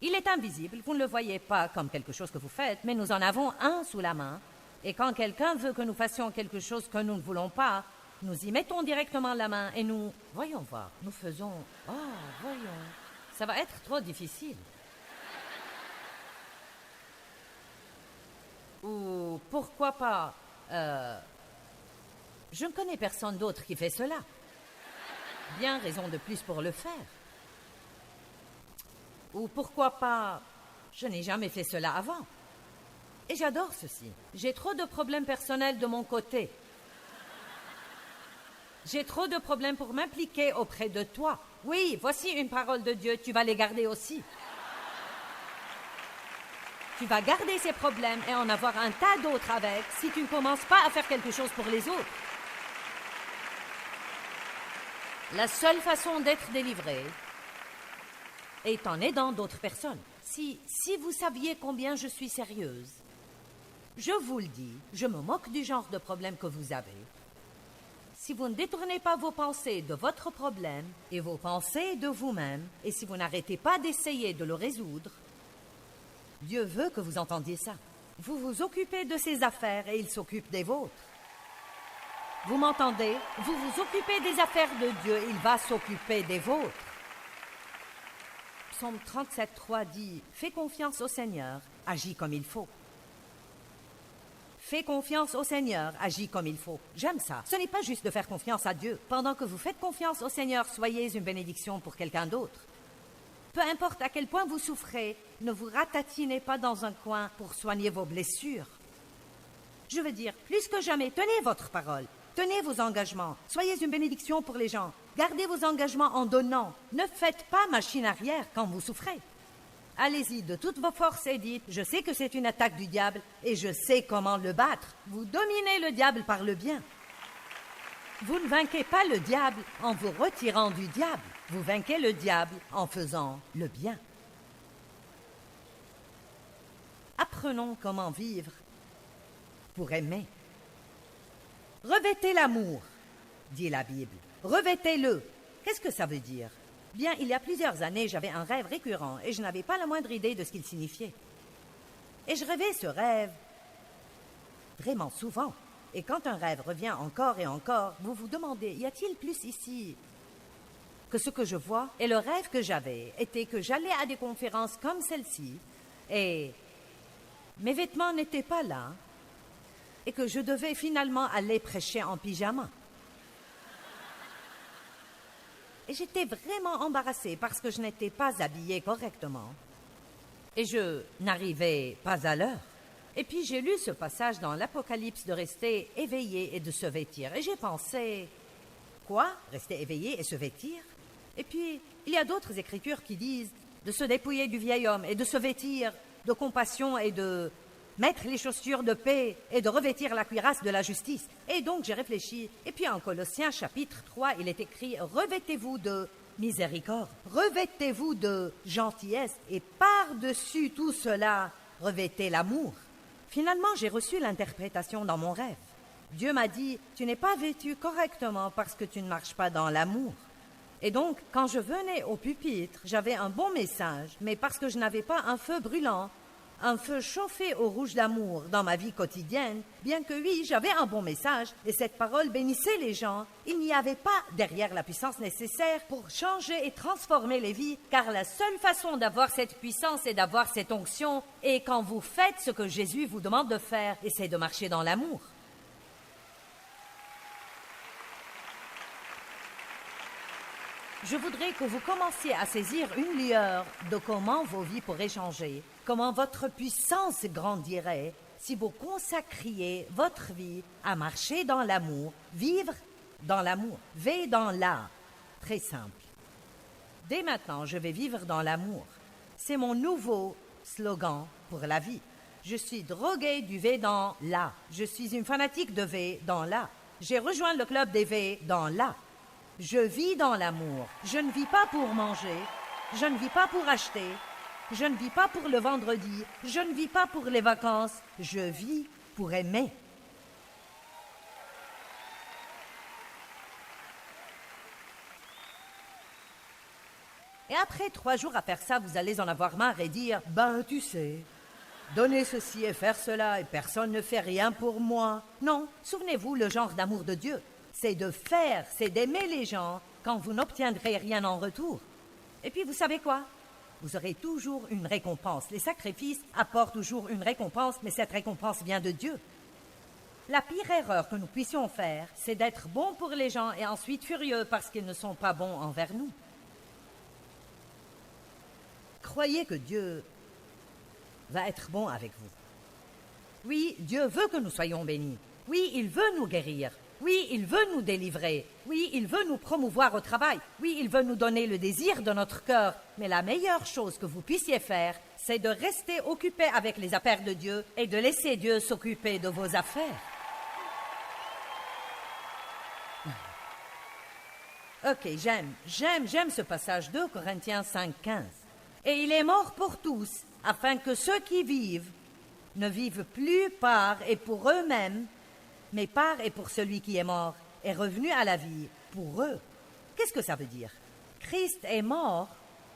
Il est invisible, vous ne le voyez pas comme quelque chose que vous faites, mais nous en avons un sous la main. Et quand quelqu'un veut que nous fassions quelque chose que nous ne voulons pas, nous y mettons directement la main et nous... Voyons voir, nous faisons... Oh, voyons, ça va être trop difficile. Ou pourquoi pas... Je ne connais personne d'autre qui fait cela. Bien raison de plus pour le faire. Ou pourquoi pas... Je n'ai jamais fait cela avant. Et j'adore ceci. J'ai trop de problèmes personnels de mon côté. J'ai trop de problèmes pour m'impliquer auprès de toi. Oui, voici une parole de Dieu, tu vas les garder aussi. Tu vas garder ces problèmes et en avoir un tas d'autres avec si tu ne commences pas à faire quelque chose pour les autres. La seule façon d'être délivré est en aidant d'autres personnes. Si vous saviez combien je suis sérieuse, je vous le dis, je me moque du genre de problème que vous avez. Si vous ne détournez pas vos pensées de votre problème et vos pensées de vous-même, et si vous n'arrêtez pas d'essayer de le résoudre, Dieu veut que vous entendiez ça. Vous vous occupez de ses affaires et il s'occupe des vôtres. Vous m'entendez? Vous vous occupez des affaires de Dieu, il va s'occuper des vôtres. Psaume 37,3 dit « Fais confiance au Seigneur, agis comme il faut. » Fais confiance au Seigneur, agis comme il faut. J'aime ça. Ce n'est pas juste de faire confiance à Dieu. Pendant que vous faites confiance au Seigneur, soyez une bénédiction pour quelqu'un d'autre. Peu importe à quel point vous souffrez, ne vous ratatinez pas dans un coin pour soigner vos blessures. Je veux dire, plus que jamais, tenez votre parole. Tenez vos engagements. Soyez une bénédiction pour les gens. Gardez vos engagements en donnant. Ne faites pas machine arrière quand vous souffrez. Allez-y de toutes vos forces et dites, je sais que c'est une attaque du diable et je sais comment le battre. Vous dominez le diable par le bien. Vous ne vainquez pas le diable en vous retirant du diable. Vous vainquez le diable en faisant le bien. Apprenons comment vivre pour aimer. Revêtez l'amour, dit la Bible. Revêtez-le. Qu'est-ce que ça veut dire? Bien, il y a plusieurs années, j'avais un rêve récurrent et je n'avais pas la moindre idée de ce qu'il signifiait. Et je rêvais ce rêve vraiment souvent. Et quand un rêve revient encore et encore, vous vous demandez, y a-t-il plus ici que ce que je vois? Et le rêve que j'avais était que j'allais à des conférences comme celle-ci et mes vêtements n'étaient pas là et que je devais finalement aller prêcher en pyjama. Et j'étais vraiment embarrassée parce que je n'étais pas habillée correctement. Et je n'arrivais pas à l'heure. Et puis j'ai lu ce passage dans l'Apocalypse de rester éveillé et de se vêtir. Et j'ai pensé, quoi? Rester éveillé et se vêtir? Et puis, il y a d'autres écritures qui disent de se dépouiller du vieil homme et de se vêtir de compassion et de mettre les chaussures de paix et de revêtir la cuirasse de la justice. Et donc j'ai réfléchi. Et puis en Colossiens chapitre 3, il est écrit « Revêtez-vous de miséricorde, revêtez-vous de gentillesse et par-dessus tout cela, revêtez l'amour. » Finalement, j'ai reçu l'interprétation dans mon rêve. Dieu m'a dit « Tu n'es pas vêtu correctement parce que tu ne marches pas dans l'amour. » Et donc, quand je venais au pupitre, j'avais un bon message, mais parce que je n'avais pas un feu brûlant, un feu chauffé au rouge d'amour dans ma vie quotidienne, bien que oui, j'avais un bon message et cette parole bénissait les gens, il n'y avait pas derrière la puissance nécessaire pour changer et transformer les vies, car la seule façon d'avoir cette puissance et d'avoir cette onction est quand vous faites ce que Jésus vous demande de faire, et c'est de marcher dans l'amour. Je voudrais que vous commenciez à saisir une lueur de comment vos vies pourraient changer, comment votre puissance grandirait si vous consacriez votre vie à marcher dans l'amour, vivre dans l'amour, V dans l'A. Très simple. Dès maintenant, je vais vivre dans l'amour. C'est mon nouveau slogan pour la vie. Je suis droguée du V dans l'A. Je suis une fanatique de V dans l'A. J'ai rejoint le club des V dans l'A. Je vis dans l'amour. Je ne vis pas pour manger. Je ne vis pas pour acheter. Je ne vis pas pour le vendredi. Je ne vis pas pour les vacances. Je vis pour aimer. Et après 3 jours à faire ça, vous allez en avoir marre et dire « Ben, tu sais, donner ceci et faire cela et personne ne fait rien pour moi. » Non, souvenez-vous, le genre d'amour de Dieu. C'est de faire, c'est d'aimer les gens quand vous n'obtiendrez rien en retour. Et puis, vous savez quoi? Vous aurez toujours une récompense. Les sacrifices apportent toujours une récompense, mais cette récompense vient de Dieu. La pire erreur que nous puissions faire, c'est d'être bons pour les gens et ensuite furieux parce qu'ils ne sont pas bons envers nous. Croyez que Dieu va être bon avec vous. Oui, Dieu veut que nous soyons bénis. Oui, il veut nous guérir. Oui, il veut nous délivrer. Oui, il veut nous promouvoir au travail. Oui, il veut nous donner le désir de notre cœur. Mais la meilleure chose que vous puissiez faire, c'est de rester occupé avec les affaires de Dieu et de laisser Dieu s'occuper de vos affaires. Ok, j'aime ce passage 2 Corinthiens 5:15. Et il est mort pour tous, afin que ceux qui vivent ne vivent plus par et pour eux-mêmes, mais par et pour celui qui est mort, est revenu à la vie pour eux. Qu'est-ce que ça veut dire? Christ est mort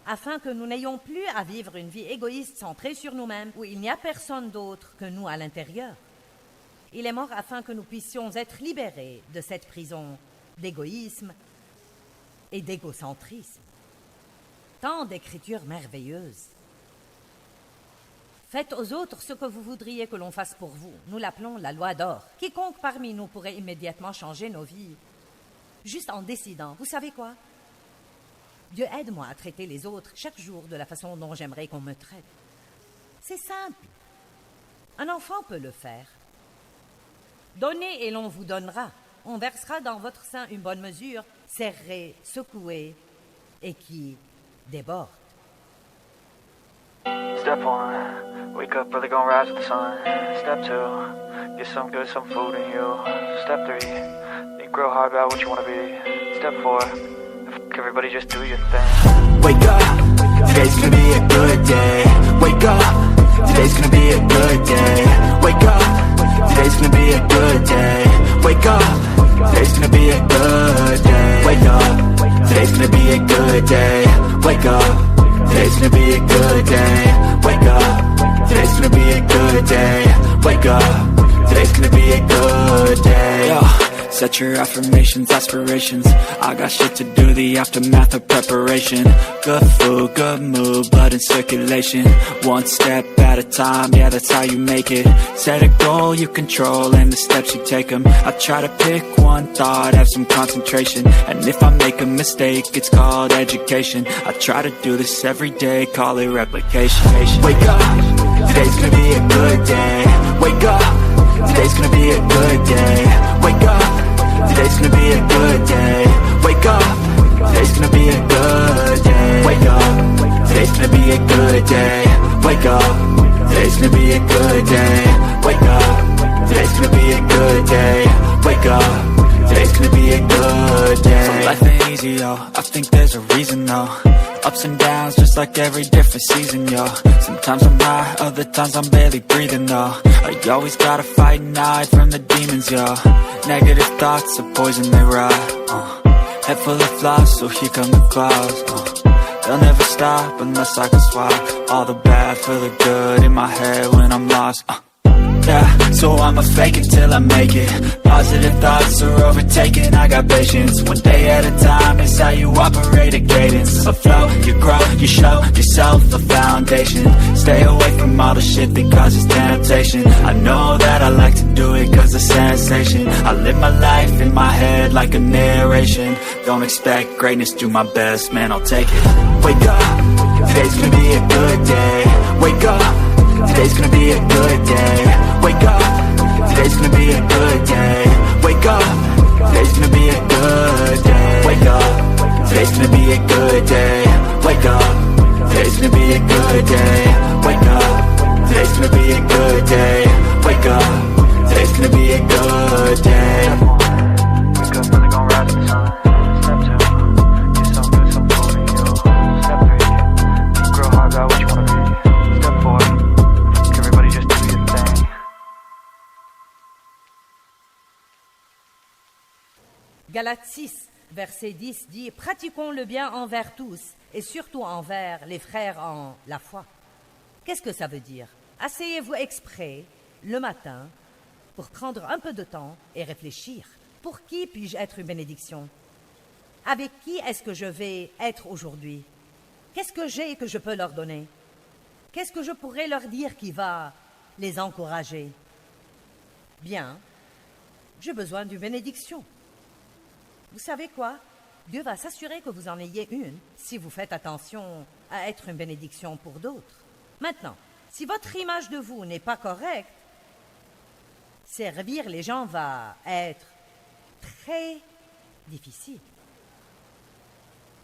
afin que nous n'ayons plus à vivre une vie égoïste centrée sur nous-mêmes, où il n'y a personne d'autre que nous à l'intérieur. Il est mort afin que nous puissions être libérés de cette prison d'égoïsme et d'égocentrisme. Tant d'écritures merveilleuses. Faites aux autres ce que vous voudriez que l'on fasse pour vous. Nous l'appelons la loi d'or. Quiconque parmi nous pourrait immédiatement changer nos vies, juste en décidant. Vous savez quoi? Dieu, aide-moi à traiter les autres chaque jour de la façon dont j'aimerais qu'on me traite. C'est simple. Un enfant peut le faire. Donnez et l'on vous donnera. On versera dans votre sein une bonne mesure, serrée, secouée et qui déborde. Step 1, wake up early, gonna rise with the sun. Step 2, get some good, some food in you. Step 3, think real hard about what you wanna be. Step 4, everybody just do your thing. Wake up, today's gonna be a good day. Wake up, today's gonna be a good day. Wake up, today's gonna be a good day. Wake up, today's gonna be a good day. Wake up, today's gonna be a good day. Wake up. Today's gonna be a good day. Wake up. Today's gonna be a good day. Wake up. Today's gonna be a good day. Yo, set your affirmations, aspirations. I got shit to do, the aftermath of preparation. Good food, good mood, blood in circulation. One step at a time, yeah, that's how you make it. Set a goal you control and the steps you take them. I try to pick one thought, have some concentration. And if I make a mistake, it's called education. I try to do this every day, call it replication. Wake up, today's gonna be a good day. Wake up, today's gonna be a good day. Wake up, today's gonna be a good day. Wake up, today's gonna be a good day. Wake up, today's gonna be a good day. Wake up, today's gonna be a good day. Wake up, today's gonna be a good day. Wake up, today's gonna be a good day. So life ain't easy, yo, I think there's a reason, though. Ups and downs, just like every different season, yo. Sometimes I'm high, other times I'm barely breathing, though. I always gotta fight and hide from the demons, yo. Negative thoughts are poison, they rot. Head full of flies, so here come the clouds. they'll never stop unless I can swap all the bad for the good in my head when I'm lost. Yeah, so I'ma fake it till I make it. Positive thoughts are overtaken, I got patience. One day at a time is how you operate a cadence. A flow, you grow, you show yourself a foundation. Stay away from all the shit that causes temptation. I know that I like to do it cause of sensation. I live my life in my head like a narration. Don't expect greatness, do my best, man, I'll take it. Wake up, today's gonna be a good day. Wake up, today's gonna be a good day. Wake up, today's gonna be a good day. Wake up, today's gonna be a good day. Wake up, today's gonna be a good day. Wake up, today's gonna be a good day. Wake up, today's gonna be a good day. Wake up, today's gonna be a good day. Wake up, really gon' rise with the sun. Step 2, get some good, some food in you. Step 3, think real hard about what you wanna be. Step 4, everybody just do your thing. Galates 6, verset 10 dit « Pratiquons le bien envers tous et surtout envers les frères en la foi. » Qu'est-ce que ça veut dire? Asseyez-vous exprès le matin pour prendre un peu de temps et réfléchir. Pour qui puis-je être une bénédiction? Avec qui est-ce que je vais être aujourd'hui? Qu'est-ce que j'ai que je peux leur donner? Qu'est-ce que je pourrais leur dire qui va les encourager? Bien, j'ai besoin d'une bénédiction. Vous savez quoi? Dieu va s'assurer que vous en ayez une si vous faites attention à être une bénédiction pour d'autres. Maintenant, si votre image de vous n'est pas correcte, servir les gens va être très difficile.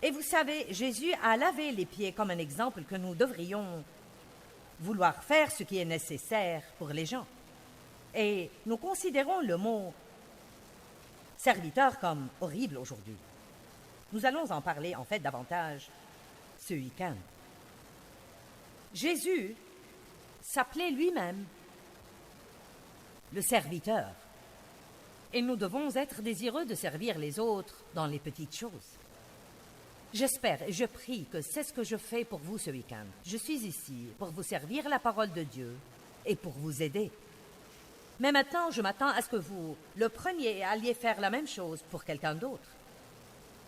Et vous savez, Jésus a lavé les pieds comme un exemple que nous devrions vouloir faire ce qui est nécessaire pour les gens. Et nous considérons le mot serviteur comme horrible aujourd'hui. Nous allons en parler en fait davantage ce week-end. Jésus s'appelait lui-même le serviteur. Et nous devons être désireux de servir les autres dans les petites choses. J'espère et je prie que c'est ce que je fais pour vous ce week-end. Je suis ici pour vous servir la parole de Dieu et pour vous aider. Mais maintenant, je m'attends à ce que vous le preniez et alliez faire la même chose pour quelqu'un d'autre.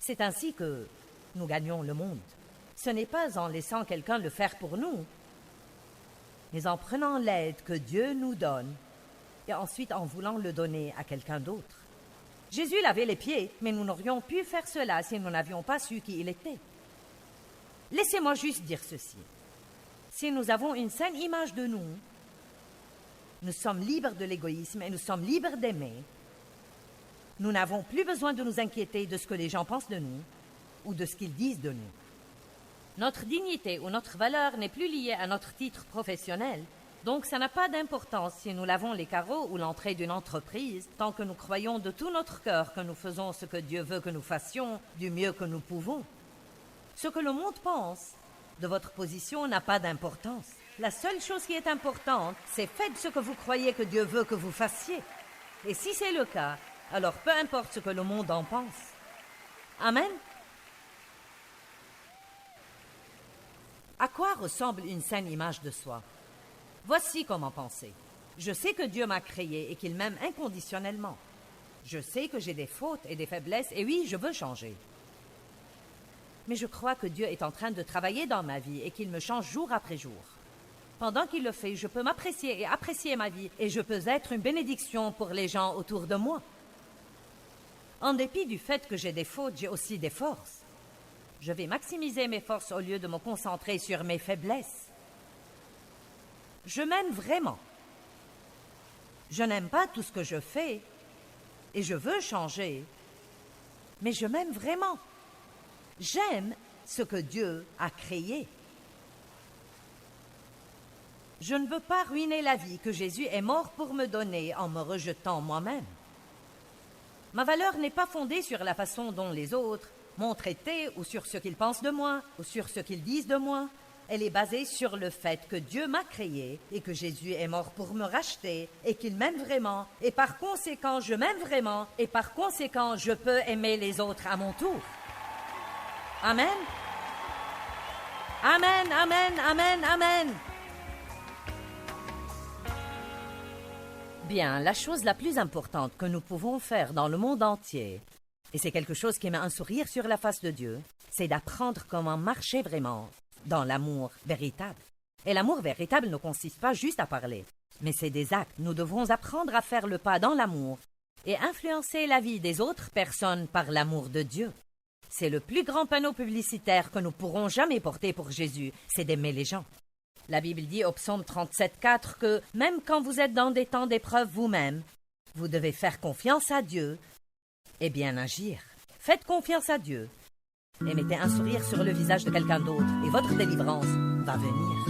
C'est ainsi que nous gagnons le monde. Ce n'est pas en laissant quelqu'un le faire pour nous, mais en prenant l'aide que Dieu nous donne et ensuite en voulant le donner à quelqu'un d'autre. Jésus lavait les pieds, mais nous n'aurions pu faire cela si nous n'avions pas su qui il était. Laissez-moi juste dire ceci. Si nous avons une saine image de nous, nous sommes libres de l'égoïsme et nous sommes libres d'aimer. Nous n'avons plus besoin de nous inquiéter de ce que les gens pensent de nous ou de ce qu'ils disent de nous. Notre dignité ou notre valeur n'est plus liée à notre titre professionnel, donc ça n'a pas d'importance si nous lavons les carreaux ou l'entrée d'une entreprise, tant que nous croyons de tout notre cœur que nous faisons ce que Dieu veut que nous fassions du mieux que nous pouvons. Ce que le monde pense de votre position n'a pas d'importance. La seule chose qui est importante, c'est faites ce que vous croyez que Dieu veut que vous fassiez. Et si c'est le cas, alors peu importe ce que le monde en pense. Amen. À quoi ressemble une saine image de soi? Voici comment penser. Je sais que Dieu m'a créé et qu'il m'aime inconditionnellement. Je sais que j'ai des fautes et des faiblesses, et oui, je veux changer. Mais je crois que Dieu est en train de travailler dans ma vie et qu'il me change jour après jour. Pendant qu'il le fait, je peux m'apprécier et apprécier ma vie, et je peux être une bénédiction pour les gens autour de moi. En dépit du fait que j'ai des fautes, j'ai aussi des forces. Je vais maximiser mes forces au lieu de me concentrer sur mes faiblesses. Je m'aime vraiment. Je n'aime pas tout ce que je fais et je veux changer, mais je m'aime vraiment. J'aime ce que Dieu a créé. Je ne veux pas ruiner la vie que Jésus est mort pour me donner en me rejetant moi-même. Ma valeur n'est pas fondée sur la façon dont les autres m'ont traité ou sur ce qu'ils pensent de moi ou sur ce qu'ils disent de moi. Elle est basée sur le fait que Dieu m'a créé et que Jésus est mort pour me racheter et qu'il m'aime vraiment. Et par conséquent, je m'aime vraiment et par conséquent, je peux aimer les autres à mon tour. Amen. Amen, amen, amen, amen. Bien, la chose la plus importante que nous pouvons faire dans le monde entier, et c'est quelque chose qui met un sourire sur la face de Dieu, c'est d'apprendre comment marcher vraiment dans l'amour véritable. Et l'amour véritable ne consiste pas juste à parler, mais c'est des actes. Nous devrons apprendre à faire le pas dans l'amour et influencer la vie des autres personnes par l'amour de Dieu. C'est le plus grand panneau publicitaire que nous pourrons jamais porter pour Jésus, c'est d'aimer les gens. La Bible dit au psaume 37,4 que même quand vous êtes dans des temps d'épreuve vous-même, vous devez faire confiance à Dieu et bien agir. Faites confiance à Dieu et mettez un sourire sur le visage de quelqu'un d'autre et votre délivrance va venir.